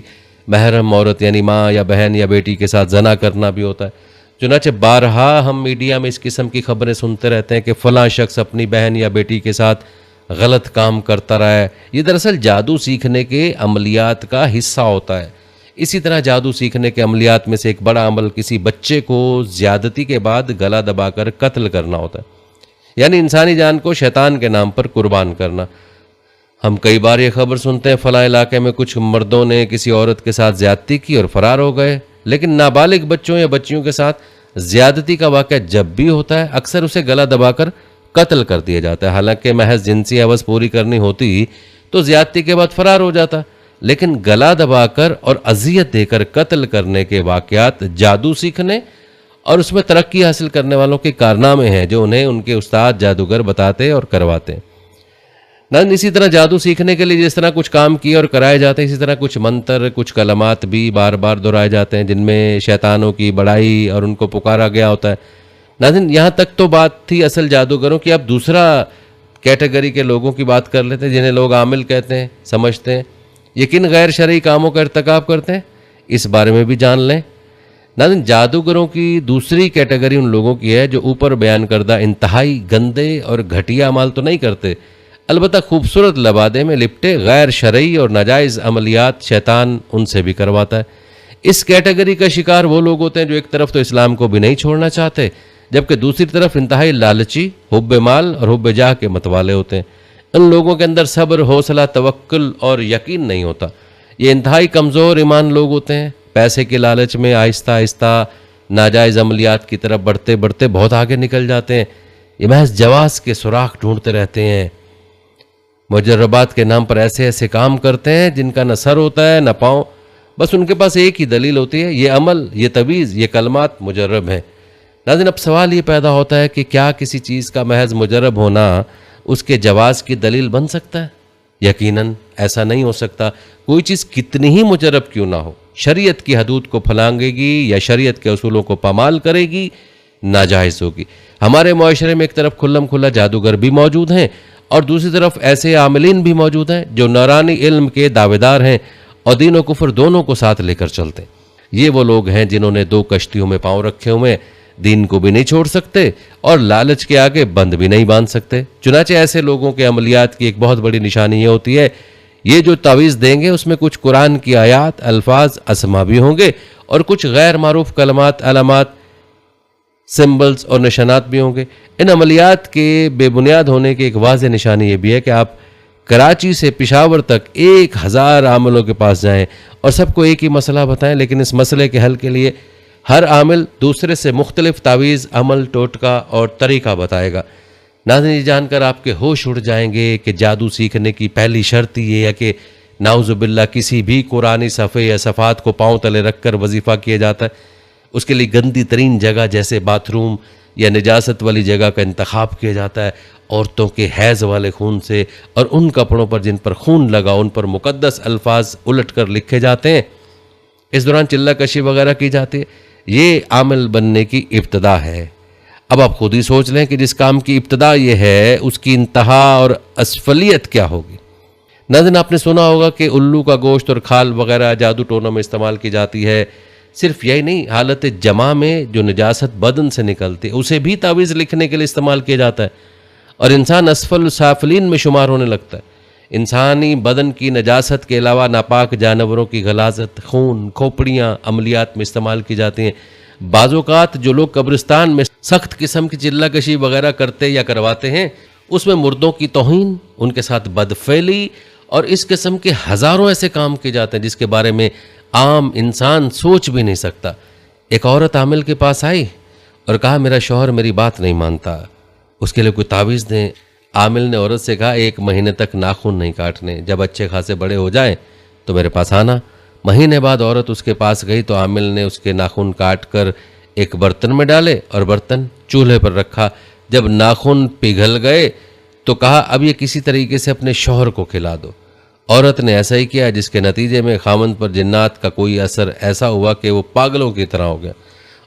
Speaker 1: महरम औरत यानी माँ या बहन या बेटी के साथ जना करना भी होता है। चुनांचे बारहा हम मीडिया में इस किस्म की खबरें सुनते रहते हैं कि फ़लाँ शख्स अपनी बहन या बेटी के साथ गलत काम करता रहा है। ये दरअसल जादू सीखने के अमलियात का हिस्सा होता है। इसी तरह जादू सीखने के अमलियात में से एक बड़ा अमल किसी बच्चे को ज़्यादती के बाद गला दबाकर कत्ल करना होता है, यानी इंसानी जान को शैतान के नाम पर कुर्बान करना। हम कई बार ये खबर सुनते हैं फलां इलाके में कुछ मर्दों ने किसी औरत के साथ ज्यादती की और फरार हो गए, लेकिन नाबालिग बच्चों या बच्चियों के साथ ज्यादती का वाक़या जब भी होता है अक्सर उसे गला दबाकर कत्ल कर दिया जाता है। हालांकि महज जिनसी हवस पूरी करनी होती तो ज्यादती के बाद फरार हो जाता, लेकिन गला दबाकर और अजियत देकर कत्ल करने के वाक़यात जादू सीखने और उसमें तरक्की हासिल करने वालों के कारनामे हैं जो उन्हें उनके उस्ताद जादूगर बताते और करवाते हैं। नाज़रीन, इसी तरह जादू सीखने के लिए जिस तरह कुछ काम किए और कराए जाते हैं, इसी तरह कुछ मंत्र, कुछ कलमात भी बार बार दोहराए जाते हैं जिनमें शैतानों की बड़ाई और उनको पुकारा गया होता है। नाज़रीन, यहाँ तक तो बात थी असल जादूगरों की। अब दूसरा कैटेगरी के लोगों की बात कर लेते हैं जिन्हें लोग आमिल कहते हैं, समझते हैं, यकीन गैर शरई कामों का इर्तिकाब करते हैं। इस बारे में भी जान लें। नाज़रीन, जादूगरों की दूसरी कैटेगरी उन लोगों की है जो ऊपर बयान करदा इंतहाई गंदे और घटिया अमाल तो नहीं करते, अलबत्ता खूबसूरत लबादे में लिपटे गैर शरई और नाजायज़ अमलियात शैतान उनसे भी करवाता है। इस कैटेगरी का शिकार वो लोग होते हैं जो एक तरफ तो इस्लाम को भी नहीं छोड़ना चाहते, जबकि दूसरी तरफ इंतहाई लालची, हुब्बे माल और हुब्बे जाह के मतवाले होते हैं। इन लोगों के अंदर सब्र, हौसला, तवक्कुल और यकीन नहीं होता। ये इंतहाई कमज़ोर ईमान लोग होते हैं। पैसे के लालच में आहिस्ता आहिस्ता नाजायज़ अमलियात की तरफ बढ़ते बढ़ते बहुत आगे निकल जाते हैं। ये महज जवाज़ के सुराख ढूंढते रहते हैं, मुजर्रबात के नाम पर ऐसे ऐसे काम करते हैं जिनका न सर होता है न पाँव। बस उनके पास एक ही दलील होती है, ये अमल, ये तवीज़, ये कलमात मुजर्रब हैं। नाज़रीन, अब सवाल ये पैदा होता है कि क्या किसी चीज़ का महज मुजर्रब होना उसके जवाज़ की दलील बन सकता है? यकीनन ऐसा नहीं हो सकता। कोई चीज़ कितनी ही मुजर्रब क्यों ना हो, शरीयत की हदूद को फलांगेगी या शरीयत के असूलों को पामाल करेगी, नाजायज़ होगी। हमारे मुआशरे में एक तरफ खुल्लम खुल्ला जादूगर भी मौजूद हैं और दूसरी तरफ ऐसे आमिलीन भी मौजूद हैं जो नौरानी इल्म के दावेदार हैं और दीन और कुफ्र दोनों को साथ लेकर चलते हैं। ये वो लोग हैं जिन्होंने दो कश्तियों में पाँव रखे हुए, दीन को भी नहीं छोड़ सकते और लालच के आगे बंद भी नहीं बांध सकते। चुनाचे ऐसे लोगों के अमलियात की एक बहुत बड़ी निशानी ये होती है, ये जो तावीज़ देंगे उसमें कुछ कुरान की आयात, अल्फाज, असमा भी होंगे और कुछ गैर मारूफ कलमात, अलामात, सिंबल्स और निशानात भी होंगे। इन अमलियात के बेबुनियाद होने की एक वाज़ेह निशानी ये भी है कि आप कराची से पेशावर तक 1000 आमिलों के पास जाएं और सबको एक ही मसला बताएं, लेकिन इस मसले के हल के लिए हर आमिल दूसरे से मुख्तलिफ तावीज़, अमल, टोटका और तरीका बताएगा। नाज़रीन, ये जानकर आपके होश उड़ जाएंगे कि जादू सीखने की पहली शर्त ये है कि नाउज़ुबिल्लाह किसी भी कुरानी सफ़े या सफ़ात को पाँव तले रखकर वजीफ़ा किया जाता है। उसके लिए गंदी तरीन जगह जैसे बाथरूम या निजासत वाली जगह का इंतखाब किया जाता है। औरतों के हैज़ वाले खून से और उन कपड़ों पर जिन पर खून लगा उन पर मुक़द्दस अल्फाज उलट कर लिखे जाते हैं। इस दौरान चिल्ला कशी वगैरह की जाती है। ये आमिल बनने की इब्तदा है। अब आप खुद ही सोच लें कि जिस काम की इब्तदा ये है उसकी इंतहा और असफलियत क्या होगी। नाज़रीन, आपने सुना होगा कि उल्लू का गोश्त और खाल वगैरह जादू टोनों में इस्तेमाल की जाती है। सिर्फ यही नहीं, हालत जमा में जो निजासत बदन से निकलती है उसे भी तावीज़ लिखने के लिए इस्तेमाल किया जाता है और इंसान असफल साफिलीन में शुमार होने लगता है। इंसानी बदन की नजासत के अलावा नापाक जानवरों की गलाजत, खून, खोपड़ियाँ अमलियात में इस्तेमाल की जाती हैं। बाज़ौक़ात जो लोग कब्रिस्तान में सख्त किस्म की चिल्ला कशी वगैरह करते या करवाते हैं उसमें मुर्दों की तौहीन, उनके साथ बदफेली और इस किस्म के हज़ारों ऐसे काम किए जाते हैं जिसके बारे में आम इंसान सोच भी नहीं सकता। एक औरत आमिल के पास आई और कहा, मेरा शौहर मेरी बात नहीं मानता, उसके लिए कोई तावीज़ दें। आमिल ने औरत से कहा, 1 महीने तक नाखून नहीं काटने, जब अच्छे खासे बड़े हो जाएं तो मेरे पास आना। महीने बाद औरत उसके पास गई तो आमिल ने उसके नाखून काट कर एक बर्तन में डाले और बर्तन चूल्हे पर रखा। जब नाखून पिघल गए तो कहा, अब ये किसी तरीके से अपने शौहर को खिला दो। औरत ने ऐसा ही किया, जिसके नतीजे में खामंद पर जिन्नात का कोई असर ऐसा हुआ कि वो पागलों की तरह हो गया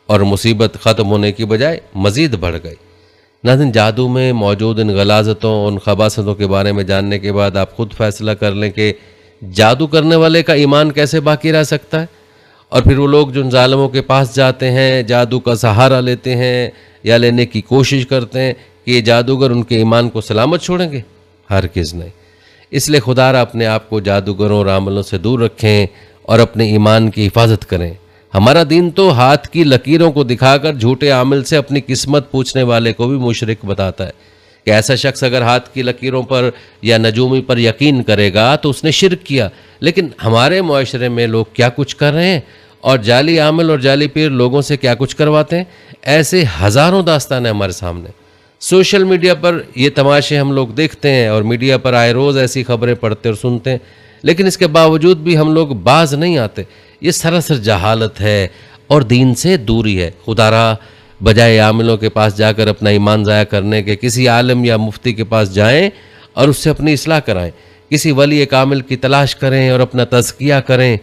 Speaker 1: और मुसीबत ख़त्म होने की बजाय मज़ीद बढ़ गई। नाज़रीन, जादू में मौजूद इन गलाजतों, उन खबासतों के बारे में जानने के बाद आप खुद फैसला कर लें कि जादू करने वाले का ईमान कैसे बाकी रह सकता है। और फिर वो लोग जो उन ज़ालिमों के पास जाते हैं, जादू का सहारा लेते हैं या लेने की कोशिश करते हैं, कि ये जादूगर उनके ईमान को सलामत छोड़ेंगे? हरगिज़ नहीं। इसलिए खुदारा अपने आप को जादूगरों और आमलों से दूर रखें और अपने ईमान की हिफाजत करें। हमारा दीन तो हाथ की लकीरों को दिखाकर झूठे आमिल से अपनी किस्मत पूछने वाले को भी मुशरिक बताता है कि ऐसा शख्स अगर हाथ की लकीरों पर या नजूमी पर यकीन करेगा तो उसने शिरक किया। लेकिन हमारे मुआशरे में लोग क्या कुछ कर रहे हैं और जाली आमिल और जाली पीर लोगों से क्या कुछ करवाते हैं, ऐसे हज़ारों दास्तान है हमारे सामने। सोशल मीडिया पर ये तमाशे हम लोग देखते हैं और मीडिया पर आए रोज़ ऐसी खबरें पढ़ते और सुनते हैं, लेकिन इसके बावजूद भी हम लोग बाज नहीं आते। ये सरासर जहालत है और दीन से दूरी है। खुदारा बजाय आमिलों के पास जाकर अपना ईमान ज़ाया करने के किसी आलिम या मुफ्ती के पास जाएं और उससे अपनी इस्लाह कराएं। किसी वली कामिल की तलाश करें और अपना तज़किया करें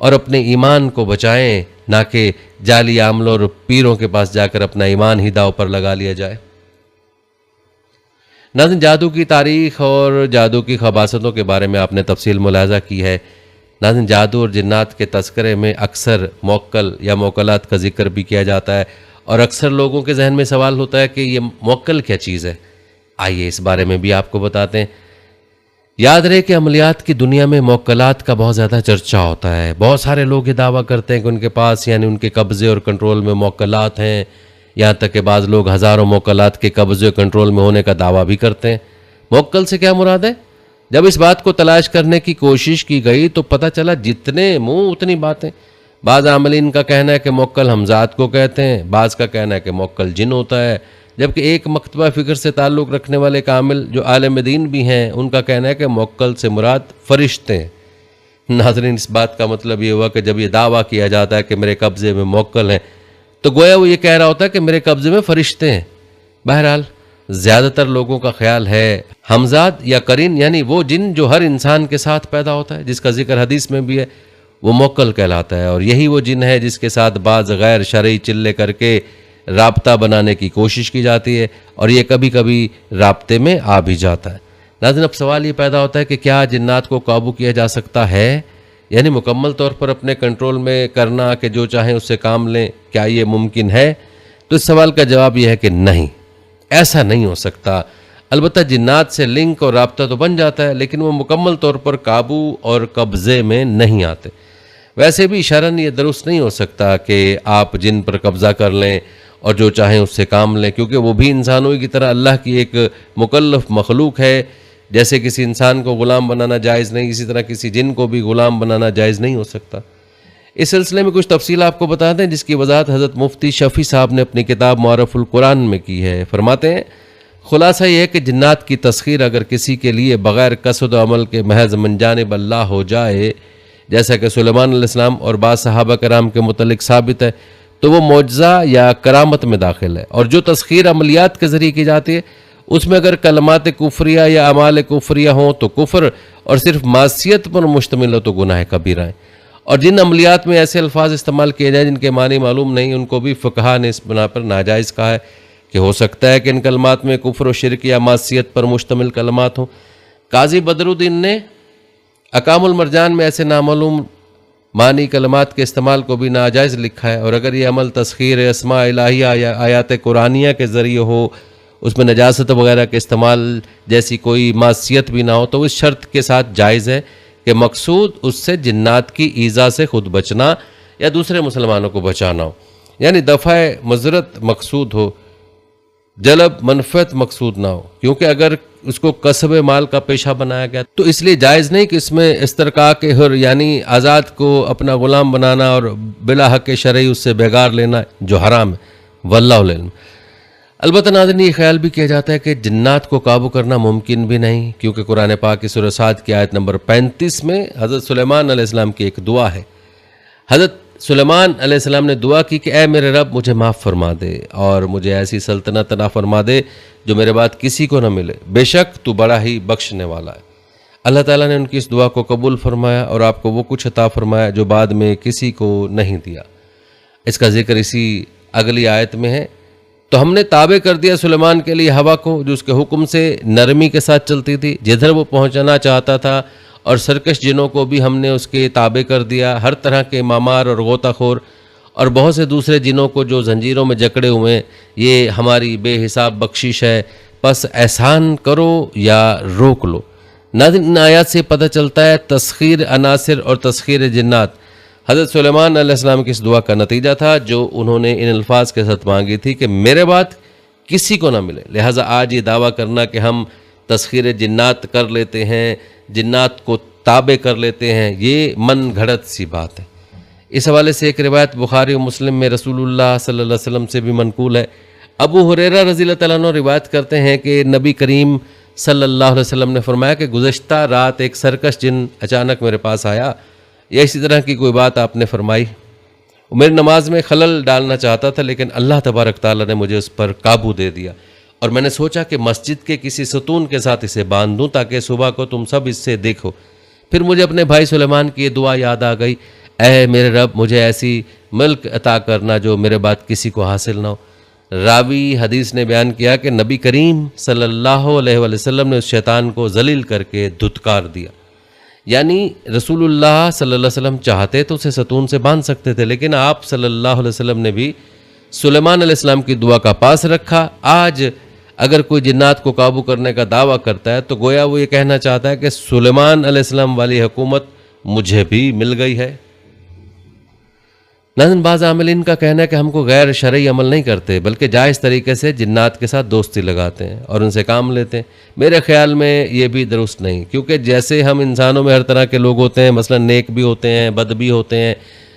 Speaker 1: और अपने ईमान को बचाएं, ना कि जाली आमिलों और पीरों के पास जाकर अपना ईमान ही दाव पर लगा लिया जाए। नाज़रीन, जादू की तारीख़ और जादू की खबासतों के बारे में आपने तफसील मुलाहज़ा की है। नाज़रीन, जादू और जिन्नात के तस्करे में अक्सर मौक्कल या मौक्कलात का जिक्र भी किया जाता है और अक्सर लोगों के जहन में सवाल होता है कि ये मौक्कल क्या चीज़ है। आइए इस बारे में भी आपको बताते हैं। याद रहे कि अमलियात की दुनिया में मौक्कलात का बहुत ज़्यादा चर्चा होता है। बहुत सारे लोग ये दावा करते हैं कि उनके पास यानी उनके कब्ज़े और कंट्रोल में मौक्कलात हैं। यहाँ तक कि बाज़ लोग हज़ारों मौक्कलात के कब्ज़े और कंट्रोल में होने का दावा भी करते हैं। मौक्कल से क्या मुराद है? जब इस बात को तलाश करने की कोशिश की गई तो पता चला जितने मुंह उतनी बातें। बाज़ आमलीन का कहना है कि मौक्कल हमजाद को कहते हैं, बाज़ का कहना है कि मौक्कल जिन होता है, जबकि एक मकतबा फ़िक्र से ताल्लुक़ रखने वाले कामिल जो आलिम दीन भी हैं उनका कहना है कि मौक्कल से मुराद फ़रिश्ते हैं। नाज़रीन, इस बात का मतलब ये हुआ कि जब ये दावा किया जाता है कि मेरे कब्ज़े में मौक्कल हैं तो गोया वो ये कह रहा होता है कि मेरे कब्ज़े में फ़रिश्ते हैं। बहरहाल ज़्यादातर लोगों का ख्याल है हमजाद या करीन यानी वो जिन जो हर इंसान के साथ पैदा होता है, जिसका जिक्र हदीस में भी है, वो मौक्कल कहलाता है। और यही वो जिन है जिसके साथ बाज़ गैर शरई चिल्ले करके राब्ता बनाने की कोशिश की जाती है और ये कभी कभी राब्ते में आ भी जाता है। नाज़रीन, अब सवाल ये पैदा होता है कि क्या जिन्नात को काबू किया जा सकता है, यानी मुकम्मल तौर पर अपने कंट्रोल में करना कि जो चाहें उससे काम लें, क्या ये मुमकिन है? तो इस सवाल का जवाब यह है कि नहीं, ऐसा नहीं हो सकता। अलबत्ता जिन्नात से लिंक और राब्ता तो बन जाता है, लेकिन वो मुकम्मल तौर पर काबू और कब्ज़े में नहीं आते। वैसे भी शरन ये दुरुस्त नहीं हो सकता कि आप जिन पर कब्ज़ा कर लें और जो चाहें उससे काम लें, क्योंकि वो भी इंसानों की तरह अल्लाह की एक मुकल्लफ मखलूक है। जैसे किसी इंसान को ग़ुलाम बनाना जायज़ नहीं, इसी तरह किसी जिन को भी ग़ुलाम बनाना जायज़ नहीं हो सकता। इस सिलसिले में कुछ तफसील आपको बताते हैं जिसकी वजाहत हज़रत मुफ्ती शफ़ी साहब ने अपनी किताब मुआरफ़ुल कुरान में की है। फरमाते हैं, खुलासा यह है कि जिन्नात की तस्खीर अगर किसी के लिए बग़ैर कसद अमल के महज मन जानिब अल्लाह हो जाए, जैसा कि सुलेमान अलैहिस्सलाम और बाज़ सहाबा कराम के मुतल्लिक़ साबित है, तो वो मौजज़ा या करामत में दाखिल है। और जो तस्खीर अमलियात के ज़रिए की जाती है उसमें अगर कलमात कुफरिया या अमाल कुफरिया हों तो कुफ्र, और सिर्फ मासियत पर मुश्तमिल हो तो गुनाह कबीरा है। और जिन अमलियात में ऐसे अल्फाज इस्तेमाल किए जाए जिनके मानी मालूम नहीं, उनको भी फ़ुक़हा ने इस बना पर नाजायज़ कहा है कि हो सकता है कि इन कलमात में कुफ्र व शिरक या मासियत पर मुश्तमिल कलमात हों। काजी बदरुद्दीन ने अकामुल मरजान में ऐसे नामालूम मानी कलमात के इस्तेमाल को भी नाजायज़ लिखा है। और अगर ये अमल तस्खीर अस्मा इलाहिया या आयात कुरानिया के ज़रिए हो, उसमें नजासत वगैरह के इस्तेमाल जैसी कोई मासियत भी ना हो, तो इस शर्त के साथ जायज़ है कि मकसूद उससे जिन्नात की ईज़ा से खुद बचना या दूसरे मुसलमानों को बचाना हो, यानी दफ़ा मज़रत मकसूद हो, जलब मनफ़त मकसूद ना हो। क्योंकि अगर उसको कसब माल का पेशा बनाया गया तो इसलिए जायज़ नहीं कि इसमें इस्तरका के हुर यानी आज़ाद को अपना ग़ुलाम बनाना और बिला हक़ शरई उससे बेगार लेना जो हराम है, वल्लाहुल इल्म। अलबत्ता नाज़रीन, ये ख्याल भी किया जाता है कि जिन्नात को काबू करना मुमकिन भी नहीं, क्योंकि कुरान पाक की सूरह साद की आयत नंबर 35 में हज़रत सुलेमान अलैहिस्सलाम की एक दुआ है। हज़रत सुलेमान अलैहिस्सलाम ने दुआ की कि ऐ मेरे रब, मुझे माफ़ फरमा दे और मुझे ऐसी सल्तनत अता फरमा दे जो मेरे बाद किसी को न मिले, बेशक तू बड़ा ही बख्शने वाला है। अल्लाह ताला ने उनकी इस दुआ को कबूल फरमाया और आपको वो कुछ अता फरमाया जो बाद में किसी को नहीं दिया। इसका जिक्र इसी अगली आयत में है। तो हमने ताबे कर दिया सुलेमान के लिए हवा को, जो उसके हुक्म से नरमी के साथ चलती थी जिधर वो पहुंचना चाहता था, और सरकश जिनों को भी हमने उसके ताबे कर दिया, हर तरह के मामार और गोताखोर और बहुत से दूसरे जिनों को जो जंजीरों में जकड़े हुए हैं। ये हमारी बेहिसाब बख्शिश है, बस एहसान करो या रोक लो। नाज़रीन, आयत से पता चलता है तस्खीर अनासिर और तस्खीर जिन्नात हज़रत सुलेमान अलैहिस्सलाम की इस दुआ का नतीजा था जो उन्होंने इन अल्फाज के साथ मांगी थी कि मेरे बाद किसी को ना मिले। लिहाजा आज ये दावा करना कि हम तस्खीर जिन्नात कर लेते हैं, जिन्नात को ताबे कर लेते हैं, ये मन घड़त सी बात है। इस हवाले से एक रिवायत बुखारी और मुस्लिम में रसूलुल्लाह सल्लल्लाहु अलैहि वसल्लम से भी मनकूल है। अबू हुरैरा रज़ियल्लाहु तआला अन्हु रिवायत करते हैं कि नबी करीम सल्लल्लाहु अलैहि वसल्लम ने फरमाया कि गुज़श्ता रात एक सरकश जिन अचानक मेरे पास आया, या इसी तरह की कोई बात आपने फरमाई। मेरी नमाज में खलल डालना चाहता था, लेकिन अल्लाह तबारक ताला ने मुझे उस पर काबू दे दिया और मैंने सोचा कि मस्जिद के किसी सतून के साथ इसे बांध दूँ ताकि सुबह को तुम सब इससे देखो। फिर मुझे अपने भाई सुलेमान की ये दुआ याद आ गई, ऐ मेरे रब, मुझे ऐसी मुल्क अता करना जो मेरे बाद किसी को हासिल ना हो। रावी हदीस ने बयान किया कि नबी करीम सल्लल्लाहु अलैहि वसल्लम ने उस शैतान को जलील करके धुतकार दिया। यानी रसूलुल्लाह सल्लल्लाहु अलैहि वसल्लम चाहते तो उसे सतून से बांध सकते थे, लेकिन आप सल्लल्लाहु अलैहि वसल्लम ने भी सुलेमान अलैहिस्सलाम की दुआ का पास रखा। आज अगर कोई जिन्नात को काबू करने का दावा करता है तो गोया वो ये कहना चाहता है कि सुलेमान अलैहिस्सलाम वाली हुकूमत मुझे भी मिल गई है। नाज़रीन, बाज़ आमिलीन का कहना है कि हमको गैर शरई अमल नहीं करते बल्कि जायज़ तरीके से जिन्नात के साथ दोस्ती लगाते हैं और उनसे काम लेते हैं। मेरे ख्याल में ये भी दुरुस्त नहीं, क्योंकि जैसे हम इंसानों में हर तरह के लोग होते हैं, मसलन नेक भी होते हैं, बद भी होते हैं,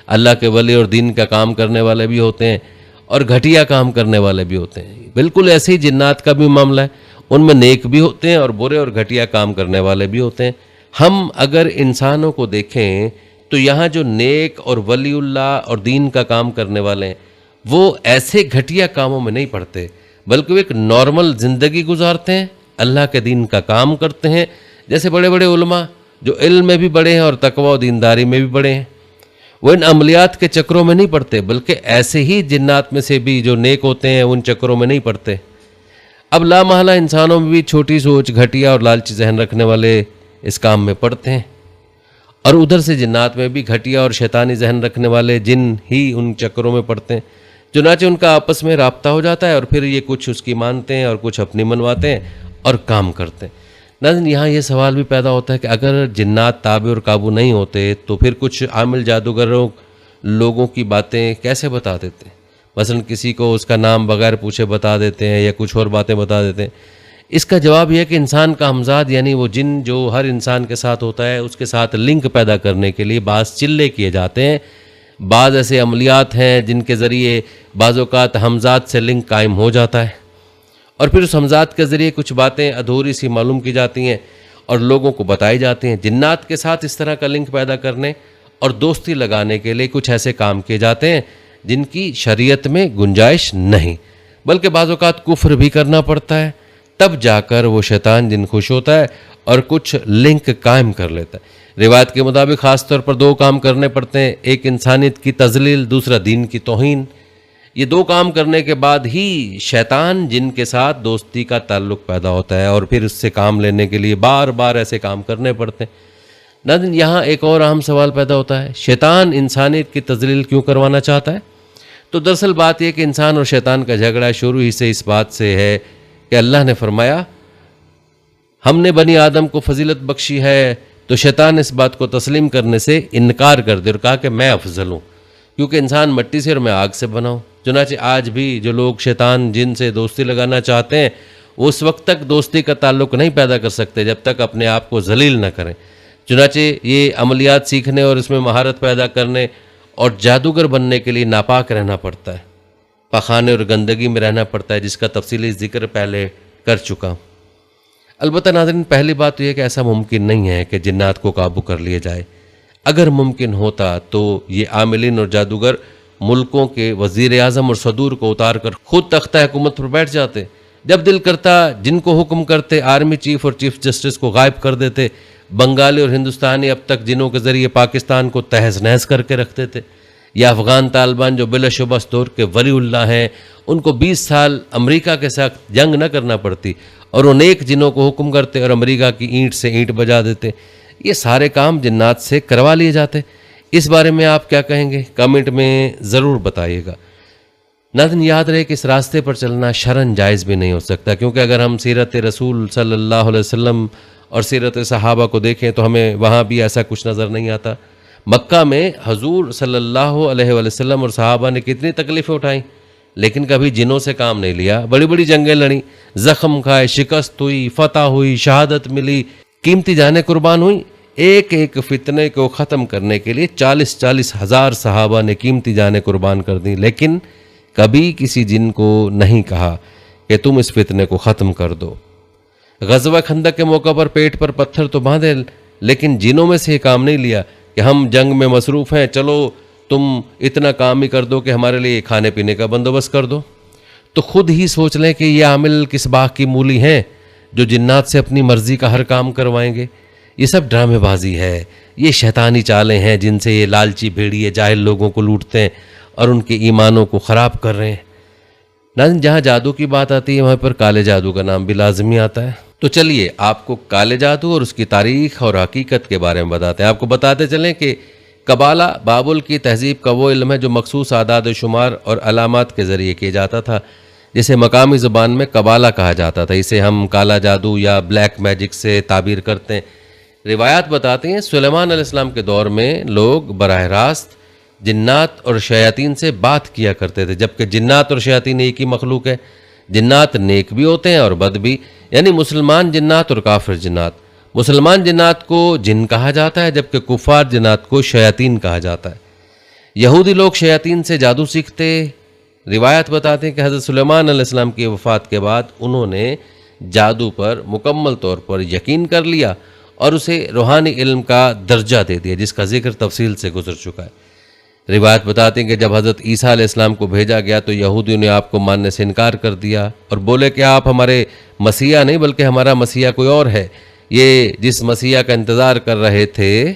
Speaker 1: अल्लाह के वली और दीन का काम करने वाले भी होते हैं और घटिया काम करने वाले भी होते हैं। बिल्कुल ऐसे ही जिन्नात का भी मामला है, उनमें नेक भी होते हैं और बुरे और घटिया काम करने वाले भी होते हैं। हम अगर इंसानों को देखें तो यहाँ जो नेक और वलीउल्लाह और दीन का काम करने वाले हैं वो ऐसे घटिया कामों में नहीं पड़ते, बल्कि वो एक नॉर्मल ज़िंदगी गुजारते हैं, अल्लाह के दीन का काम करते हैं। जैसे बड़े बड़े उलमा जो इल्म में भी बड़े हैं और तकवा और दीनदारी में भी बड़े हैं, वो इन अमलियात के चक्रों में नहीं पड़ते, बल्कि ऐसे ही जिन्नात में से भी जो नेक होते हैं उन चक्रों में नहीं पड़ते। अब लामहला इंसानों में भी छोटी सोच, घटिया और लालची जहन रखने वाले इस काम में पड़ते हैं, और उधर से जिन्नात में भी घटिया और शैतानी जहन रखने वाले जिन ही उन चक्रों में पड़ते हैं। चुनाचे उनका आपस में राब्ता हो जाता है और फिर ये कुछ उसकी मानते हैं और कुछ अपनी मनवाते हैं और काम करते हैं। नाज़रीन, यहाँ ये सवाल भी पैदा होता है कि अगर जिन्नात ताबे और काबू नहीं होते तो फिर कुछ आमिल जादूगरों लोगों की बातें कैसे बता देते हैं? मसलन किसी को उसका नाम बगैर पूछे बता देते हैं या कुछ और बातें बता देते हैं। इसका जवाब यह है कि इंसान का हमजाद यानी वो जिन जो हर इंसान के साथ होता है उसके साथ लिंक पैदा करने के लिए बास चिल्ले किए जाते हैं। बाज़ ऐसे अमलियात हैं जिनके ज़रिए बाज़ औक़ात हमज़ात से लिंक कायम हो जाता है और फिर उस हमज़ात के ज़रिए कुछ बातें अधूरी सी मालूम की जाती हैं और लोगों को बताई जाती हैं। जिन्नात के साथ इस तरह का लिंक पैदा करने और दोस्ती लगाने के लिए कुछ ऐसे काम किए जाते हैं जिनकी शरीयत में गुंजाइश नहीं, बल्कि बाज़ औक़ात कुफ्र भी करना पड़ता है, तब जाकर वो शैतान जिन खुश होता है और कुछ लिंक कायम कर लेता है। रिवायत के मुताबिक ख़ास तौर पर 2 काम करने पड़ते हैं, एक इंसानियत की तज़लील, दूसरा दीन की तौहीन। ये 2 काम करने के बाद ही शैतान जिन के साथ दोस्ती का ताल्लुक़ पैदा होता है और फिर उससे काम लेने के लिए बार बार ऐसे काम करने पड़ते हैं। नाज़रीन, यहाँ एक और अहम सवाल पैदा होता है, शैतान इंसानियत की तज़लील क्यों करवाना चाहता है? तो दरअसल बात यह कि इंसान और शैतान का झगड़ा शुरू ही से इस बात से है कि अल्लाह ने फरमाया हमने बनी आदम को फजीलत बख्शी है, तो शैतान ने इस बात को तस्लीम करने से इनकार कर दिया और कहा कि मैं अफजल हूँ, क्योंकि इंसान मिट्टी से और मैं आग से बना हूँ। चुनांचे आज भी जो लोग शैतान जिन से दोस्ती लगाना चाहते हैं वो उस वक्त तक दोस्ती का ताल्लुक़ नहीं पैदा कर सकते जब तक अपने आप को जलील न करें। चुनांचे ये अमलियात सीखने और इसमें महारत पैदा करने और जादूगर बनने के लिए नापाक रहना पड़ता है, पखाने और गंदगी में रहना पड़ता है, जिसका तफसीली जिक्र पहले कर चुका हूँ। अलबत्ता नाज़रीन, पहली बात तो यह कि ऐसा मुमकिन नहीं है कि जिन्नात को काबू कर लिया जाए। अगर मुमकिन होता तो ये आमिलीन और जादूगर मुल्कों के वज़ीर आज़म और सदूर को उतार कर खुद तख्ता हुकूमत पर बैठ जाते। जब दिल करता जिनको हुक्म करते, आर्मी चीफ और चीफ जस्टिस को गायब कर देते। बंगाली और हिंदुस्तानी अब तक जिनों के ज़रिए पाकिस्तान को तहस नहस करके रखते थे, या अफ़गान तालिबान जो बिलाशुबा इस दौर के वलीउल्लाह हैं, उनको 20 साल अमेरिका के साथ जंग न करना पड़ती और वो नेक जिनों को हुक्म करते और अमेरिका की ईंट से ईंट बजा देते। ये सारे काम जिन्नात से करवा लिए जाते। इस बारे में आप क्या कहेंगे? कमेंट में ज़रूर बताइएगा। नाज़रीन, याद रहे कि इस रास्ते पर चलना शरन जायज़ भी नहीं हो सकता, क्योंकि अगर हम सीरत रसूल सल्लल्लाहु अलैहि वसल्लम और सीरत सहाबा को देखें तो हमें वहाँ भी ऐसा कुछ नज़र नहीं आता। मक्का में हजूर सल्लल्लाहु अलैहि वसल्लम और सहाबा ने कितनी तकलीफ़ें उठाई, लेकिन कभी जिनों से काम नहीं लिया। बड़ी बड़ी जंगें लड़ी, ज़ख्म खाए, शिकस्त हुई, फतह हुई, शहादत मिली, कीमती जानें कुर्बान हुई। एक एक फितने को ख़त्म करने के लिए 40-40 हज़ार सहाबा ने कीमती जानें कुर्बान कर दी, लेकिन कभी किसी जिन को नहीं कहा कि तुम इस फितने को ख़त्म कर दो। ग़ज़वा खंदक के मौके पर पेट पर पत्थर तो बांधे, लेकिन जिनों में से ये काम नहीं लिया कि हम जंग में मसरूफ़ हैं, चलो तुम इतना काम ही कर दो कि हमारे लिए खाने पीने का बंदोबस्त कर दो। तो खुद ही सोच लें कि ये आमिल किस बाग की मूली हैं जो जिन्नात से अपनी मर्ज़ी का हर काम करवाएंगे। ये सब ड्रामेबाजी है, ये शैतानी चालें हैं जिनसे ये लालची भेड़िए जाहिल लोगों को लूटते हैं और उनके ईमानों को ख़राब कर रहे हैं। नाज़रीन, जहाँ जादू की बात आती है वहाँ पर काले जादू का नाम भी लाजमी आता है। तो चलिए आपको काले जादू और उसकी तारीख़ और हकीकत के बारे में बताते हैं। आपको बताते चलें कि कबाला बाबुल की तहज़ीब का वो इल्म है जो मखसूस आदाद शुमार और अलामात के ज़रिए किया जाता था, जिसे मकामी ज़ुबान में कबाला कहा जाता था। इसे हम काला जादू या ब्लैक मैजिक से ताबीर करते हैं। रिवायात बताते हैं सुलेमान अलैहिस्सलाम के दौर में लोग बराह रास्त जिन्नात और शयातीन से बात किया करते थे, जबकि जिन्नात और शयातीन एक ही मखलूक है। जिन्नात नेक भी होते हैं और बद भी, यानी मुसलमान जिन्नात और काफिर जिन्नात। मुसलमान जिन्नात को जिन कहा जाता है, जबकि कुफार जिन्नात को शयातीन कहा जाता है। यहूदी लोग शयातीन से जादू सीखते। रिवायत बताते हैं कि हज़रत सुलेमान अलैहिस्सलाम की वफ़ात के बाद उन्होंने जादू पर मुकम्मल तौर पर यकीन कर लिया और उसे रूहानी इल्म का दर्जा दे दिया, जिसका जिक्र तफसील से गुजर चुका है। रिवायत बताते हैं कि जब हज़रत ईसा अलैहिस्सलाम को भेजा गया तो यहूदियों ने आपको मानने से इनकार कर दिया और बोले कि आप हमारे मसीहा नहीं बल्कि हमारा मसीहा कोई और है। ये जिस मसीहा का इंतज़ार कर रहे थे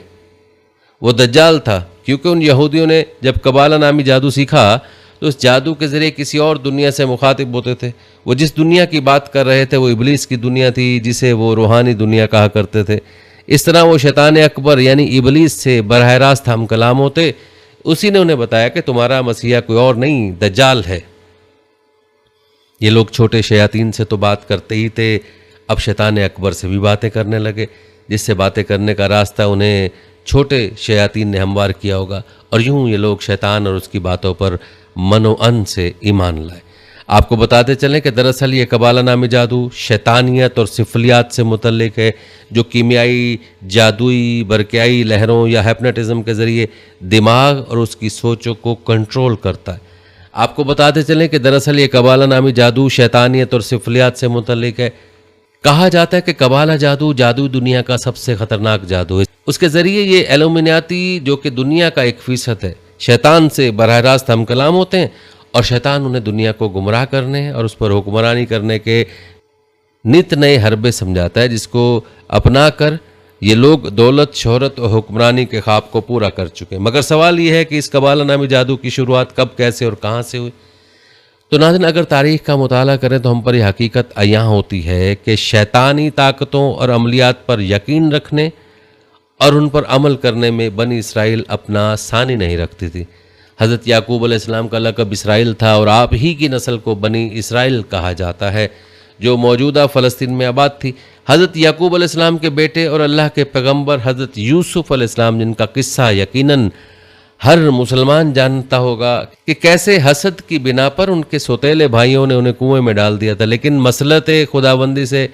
Speaker 1: वो दज्जाल था, क्योंकि उन यहूदियों ने जब कबाला नामी जादू सीखा तो उस जादू के ज़रिए किसी और दुनिया से मुखातिब होते थे। वो जिस दुनिया की बात कर रहे थे वो इबलीस की दुनिया थी, जिसे वो रूहानी दुनिया कहा करते थे। इस तरह वो शैतान अकबर यानी इबलीस से बरह रास्त हम कलाम होते। उसी ने उन्हें बताया कि तुम्हारा मसीहा कोई और नहीं दज्जाल है। ये लोग छोटे शयातीन से तो बात करते ही थे, अब शैतान अकबर से भी बातें करने लगे, जिससे बातें करने का रास्ता उन्हें छोटे शयातीन ने हमवार किया होगा और यूं ये लोग शैतान और उसकी बातों पर मनोअन से ईमान लाए। आपको बताते चलें कि दरअसल ये कबाला नामी जादू शैतानियत और सिफलियात से मुतल्लिक है, जो कीमियाई, जादुई, बरक़ियाई लहरों या हिप्नोटिज्म के ज़रिए दिमाग और उसकी सोचों को कंट्रोल करता है। आपको बताते चलें कि दरअसल ये कबाला नामी जादू शैतानियत और सिफलियात से मुतल्लिक है। कहा जाता है कि कबाला जादू जादू दुनिया का सबसे ख़तरनाक जादू है। उसके ज़रिए ये एलुमिनाती, जो कि दुनिया का 1% है, शैतान से बरह रास्त हम कलाम होते हैं और शैतान उन्हें दुनिया को गुमराह करने और उस पर हुक्मरानी करने के नित नए हरबे समझाता है, जिसको अपना कर ये लोग दौलत, शोहरत और हुक्मरानी के ख्वाब को पूरा कर चुके हैं। मगर सवाल ये है कि इस कबाला नामी जादू की शुरुआत कब, कैसे और कहाँ से हुई। तो नाज़रीन, अगर तारीख़ का मुताला करें तो हम पर यह हकीकत अयां होती है कि शैतानी ताकतों और अमलियात पर यकीन रखने और उन पर अमल करने में बनी इसराइल अपना सानी नहीं रखती थी। हज़रत याकूब अलैहिस्सलाम का लक़ब इसराइल था और आप ही की नस्ल को बनी इसराइल कहा जाता है, जो मौजूदा फ़लस्तीन में आबाद थी। हज़रत याकूब अलैहिस्सलाम के बेटे और अल्लाह के पैगम्बर हज़रत यूसुफ़ अलैहिस्सलाम, जिनका किस्सा यकीनन हर मुसलमान जानता होगा कि कैसे हसद की बिना पर उनके सौतेले भाइयों ने उन्हें कुएं में डाल दिया था, लेकिन मसलत खुदाबंदी से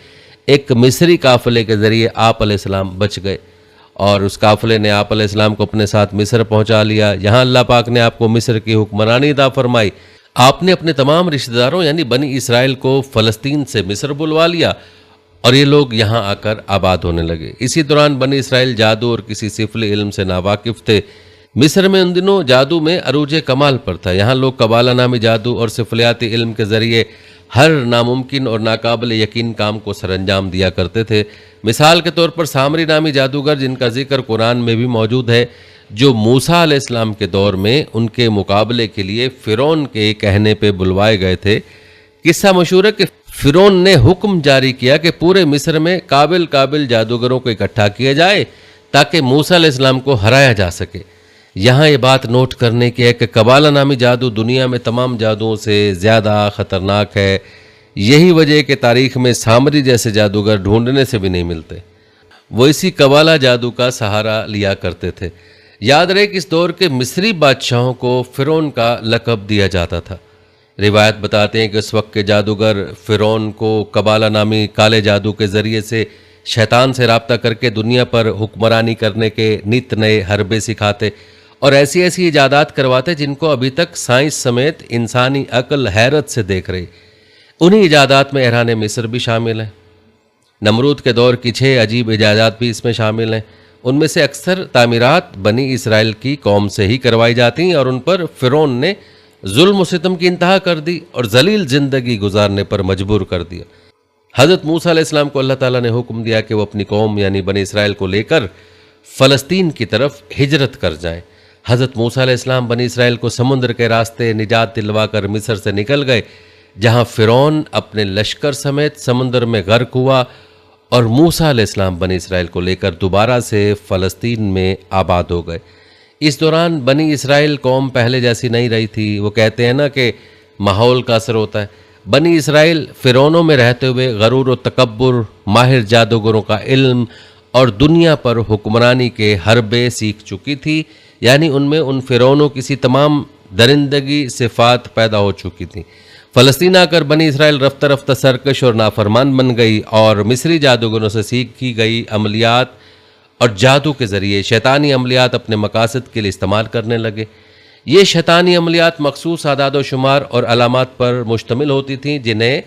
Speaker 1: एक मिस्री काफ़िले के ज़रिए आप अलैहिस्सलाम बच गए और उस काफ़िले ने आप अलैहिस्सलाम को अपने साथ मिस्र पहुंचा लिया। यहाँ अल्लाह पाक ने आपको मिस्र की हुक्मरानी अता फरमाई। आपने अपने तमाम रिश्तेदारों यानी बनी इसराइल को फ़लस्तीन से मिस्र बुलवा लिया और ये लोग यहाँ आकर आबाद होने लगे। इसी दौरान बनी इसराइल जादू और किसी सिफली इल्म से नावाकिफ़ थे। मिस्र में उन दिनों जादू में अरूज कमाल पर था। यहाँ लोग कबाला नामी जादू और सिफलियाती इल्म के ज़रिए हर नामुमकिन और नाकाबिल यकीन काम को सरअंजाम दिया करते थे। मिसाल के तौर पर सामरी नामी जादूगर, जिनका जिक्र कुरान में भी मौजूद है, जो मूसा अलैहिस्सलाम के दौर में उनके मुकाबले के लिए फ़िरौन के कहने पे बुलवाए गए थे। किस्सा मशहूर है कि फ़िरौन ने हुक्म जारी किया कि पूरे मिस्र में काबिल जादूगरों को इकट्ठा किया जाए ताकि मूसा अलैहिस्सलाम को हराया जा सके। यहाँ ये बात नोट करने की है कि कबाला नामी जादू दुनिया में तमाम जादुओं से ज़्यादा ख़तरनाक है। यही वजह कि तारीख़ में सामरी जैसे जादूगर ढूंढने से भी नहीं मिलते। वो इसी कबाला जादू का सहारा लिया करते थे। याद रहे कि इस दौर के मिस्री बादशाहों को फ़िरौन का लक़ब दिया जाता था। रिवायत बताते हैं कि उस वक्त के जादूगर फ़िरौन को कबाला नामी काले जादू के ज़रिए से शैतान से रब्ता करके दुनिया पर हुक्मरानी करने के नित नए हरबे सिखाते और ऐसी ऐसी इजादात करवाते जिनको अभी तक साइंस समेत इंसानी अक्ल हैरत से देख रही। उन्हीं इजादात में एहरान मिस्र भी शामिल हैं। नमरूद के दौर की 6 अजीब इजादात भी इसमें शामिल हैं। उनमें से अक्सर तामीरात बनी इसराइल की कौम से ही करवाई जाती हैं और उन पर फ़िरौन ने जुल्म सितम की इंतहा कर दी और जलील ज़िंदगी गुजारने पर मजबूर कर दिया। हज़रत मूसा अलैहिस्सलाम को अल्लाह ताला ने हुक्म दिया कि वो अपनी कौम यानी बनी इसराइल को लेकर फ़लस्तीन की तरफ हिजरत कर जाएं। हज़रत मूसा अलैहिस्सलाम बनी इसराइल को समुद्र के रास्ते निजात दिलवा कर मिस्र से निकल गए, जहाँ फ़िरौन अपने लश्कर समेत समुद्र में गर्क हुआ और मूसा अलैहिस्सलाम बनी इसराइल को लेकर दोबारा से फ़लस्तीन में आबाद हो गए। इस दौरान बनी इसराइल कौम पहले जैसी नहीं रही थी। वो कहते हैं ना कि माहौल का असर होता है। बनी इसराइल फ़िरौनों में रहते हुए गरूर व तकब्बुर, माहिर जादूगरों का इल्म और दुनिया पर हुक्मरानी के हरबे सीख चुकी थी, यानी उनमें उन फ़िरौनों की सी तमाम दरिंदगी सिफ़ात पैदा हो चुकी थी। फ़लस्तीन आकर बनी इसराइल रफ्ता रफ्ता सरकश और नाफरमान बन गई और मिस्री जादूगरों से सीखी गई अमलियात और जादू के ज़रिए शैतानी अमलियात अपने मकासद के लिए इस्तेमाल करने लगे। ये शैतानी अमलियात मखसूस आदाद व शुमार और अलामात पर मुश्तमिल होती थीं, जिन्हें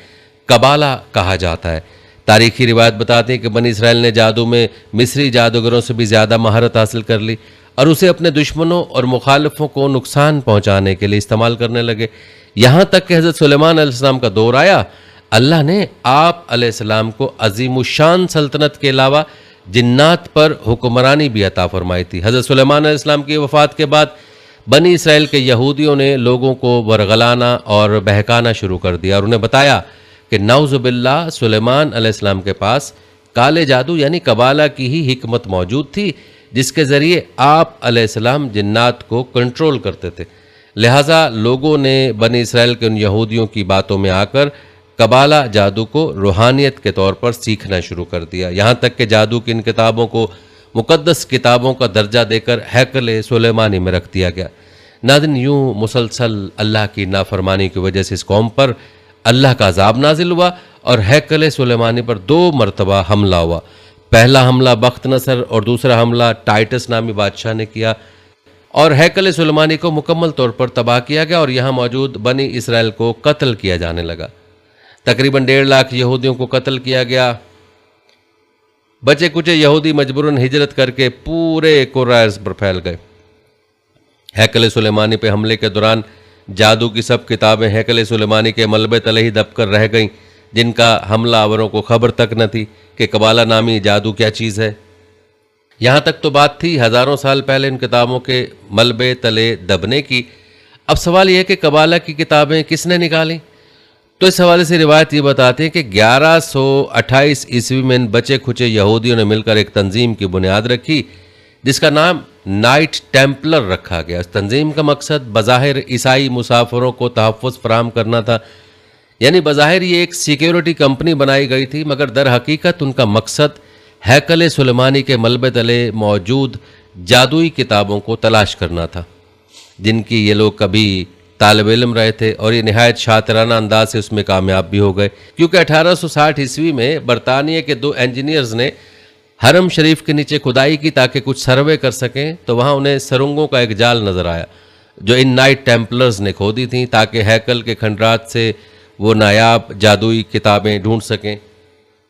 Speaker 1: कबाला कहा जाता है। तारीख़ी रिवायत बताती है कि बनी इसराइल ने जादू में मिस्री जादूगरों से भी ज़्यादा महारत हासिल कर ली और उसे अपने दुश्मनों और मुखालिफों को नुकसान पहुँचाने के लिए इस्तेमाल करने लगे। यहाँ तक कि हज़रत सुलेमान अलैहिस्सलाम का दौर आया। अल्लाह ने आप अलैहिस्सलाम को अज़ीमुशान सल्तनत के अलावा जिन्नात पर हुक्मरानी भी अता फरमाई थी। हज़रत सुलेमान अलैहिस्सलाम की वफ़ात के बाद बनी इसराइल के यहूदियों ने लोगों को वरगलाना और बहकाना शुरू कर दिया और उन्हें बताया कि नाउज़ुबिल्लाह सुलेमान अलैहिस्सलाम के पास काले जादू यानी कबाला की ही हिकमत मौजूद थी, जिसके ज़रिए आप अलैहिस्सलाम जिन्नात को कंट्रोल करते थे। लिहाजा लोगों ने बनी इसराइल के उन यहूदियों की बातों में आकर कबाला जादू को रूहानियत के तौर पर सीखना शुरू कर दिया। यहाँ तक कि जादू की इन किताबों को मुक़द्दस किताबों का दर्जा देकर हैकल सुलेमानी में रख दिया गया। नाज़रीन, यूँ मुसलसल अल्लाह की नाफरमानी की वजह से इस कौम पर अल्लाह का अजाब नाजिल हुआ और हैकल सुलेमानी पर 2 मरतबा हमला हुआ। पहला हमला बख्त नसर और दूसरा हमला टाइटस नामी बादशाह ने किया और हैकल सुलेमानी को मुकम्मल तौर पर तबाह किया गया और यहाँ मौजूद बनी इसराइल को कत्ल किया जाने लगा। तकरीबन 1.5 लाख यहूदियों को कत्ल किया गया। बचे कुचे यहूदी मजबूरन हिजरत करके पूरे कुरैश पर फैल गए। हैकल सुलेमानी पे हमले के दौरान जादू की सब किताबें हैकल सुलेमानी के मलबे तले ही दबकर रह गईं, जिनका हमलावरों को खबर तक न थी कि कबाला नामी जादू क्या चीज़ है। यहाँ तक तो बात थी हज़ारों साल पहले इन किताबों के मलबे तले दबने की। अब सवाल यह है कि कबाला की किताबें किसने निकाली? तो इस हवाले से रिवायत ये बताती है कि 1128 ईस्वी में इन बचे खुचे यहूदियों ने मिलकर एक तंजीम की बुनियाद रखी जिसका नाम नाइट टेम्पलर रखा गया। इस तंजीम का मकसद बज़ाहिर ईसाई मुसाफिरों को तहफ़्फ़ुज़ फराहम करना था, यानी बज़ाहिर ये एक सिक्योरिटी कंपनी बनाई गई थी, मगर दर हकीकत उनका मकसद हैकल सुलेमानी के मलबे तले मौजूद जादुई किताबों को तलाश करना था, जिनकी ये लोग कभी तालिब इल्म रहे थे और ये नहायत शातिराना अंदाज से उसमें कामयाब भी हो गए। क्योंकि 1860 ईस्वी में बरतानिया के 2 इंजीनियर्स ने हरम शरीफ के नीचे खुदाई की ताकि कुछ सर्वे कर सकें, तो वहाँ उन्हें सुरंगों का एक जाल नज़र आया जो इन नाइट टेम्पलर्स ने खोदी थी ताकि हैकल के खंडरात से वो नायाब जादुई किताबें ढूंढ सकें।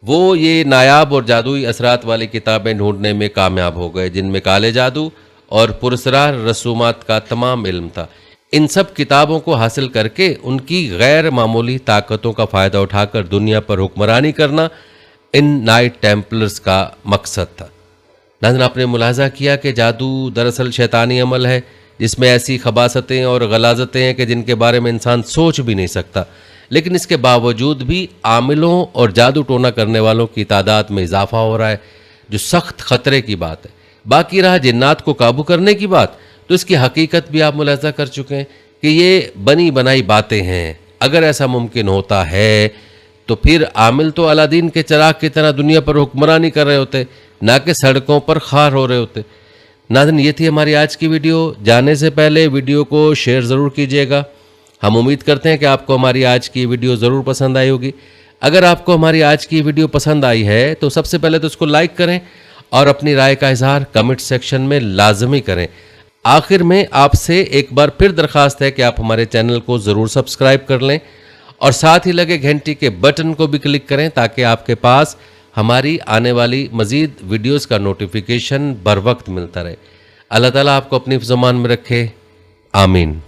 Speaker 1: वो ये नायाब और जादुई असरात वाली किताबें ढूंढने में कामयाब हो गए, जिनमें काले जादू और पुरस्रार रसूमात का तमाम इल्म था। इन सब किताबों को हासिल करके उनकी गैर मामूली ताकतों का फ़ायदा उठाकर दुनिया पर हुक्मरानी करना इन नाइट टेम्पलर्स का मकसद था। नाज़रीन, आपने मुलाहजा किया कि जादू दरअसल शैतानी अमल है जिसमें ऐसी खबासतें और गलाजतें हैं कि जिनके बारे में इंसान सोच भी नहीं सकता, लेकिन इसके बावजूद भी आमिलों और जादू टोना करने वालों की तादाद में इजाफा हो रहा है, जो सख्त ख़तरे की बात है। बाकी रहा जिन्नात को काबू करने की बात, तो इसकी हकीकत भी आप मुलाहजा कर चुके हैं कि ये बनी बनाई बातें हैं। अगर ऐसा मुमकिन होता है तो फिर आमिल तो अलादीन के चिराग की तरह दुनिया पर हुक्मरानी कर रहे होते, ना कि सड़कों पर खार हो रहे होते। नाज़रीन, ये थी हमारी आज की वीडियो। जाने से पहले वीडियो को शेयर ज़रूर कीजिएगा। हम उम्मीद करते हैं कि आपको हमारी आज की वीडियो ज़रूर पसंद आई होगी। अगर आपको हमारी आज की वीडियो पसंद आई है तो सबसे पहले तो उसको लाइक करें और अपनी राय का इजहार कमेंट सेक्शन में लाजमी करें। आखिर में आपसे एक बार फिर दरख्वास्त है कि आप हमारे चैनल को ज़रूर सब्सक्राइब कर लें और साथ ही लगे घंटी के बटन को भी क्लिक करें ताकि आपके पास हमारी आने वाली मज़ीद वीडियोस का नोटिफिकेशन बर वक्त मिलता रहे। अल्लाह ताला आपको अपनी ज़ुबान में रखे। आमीन।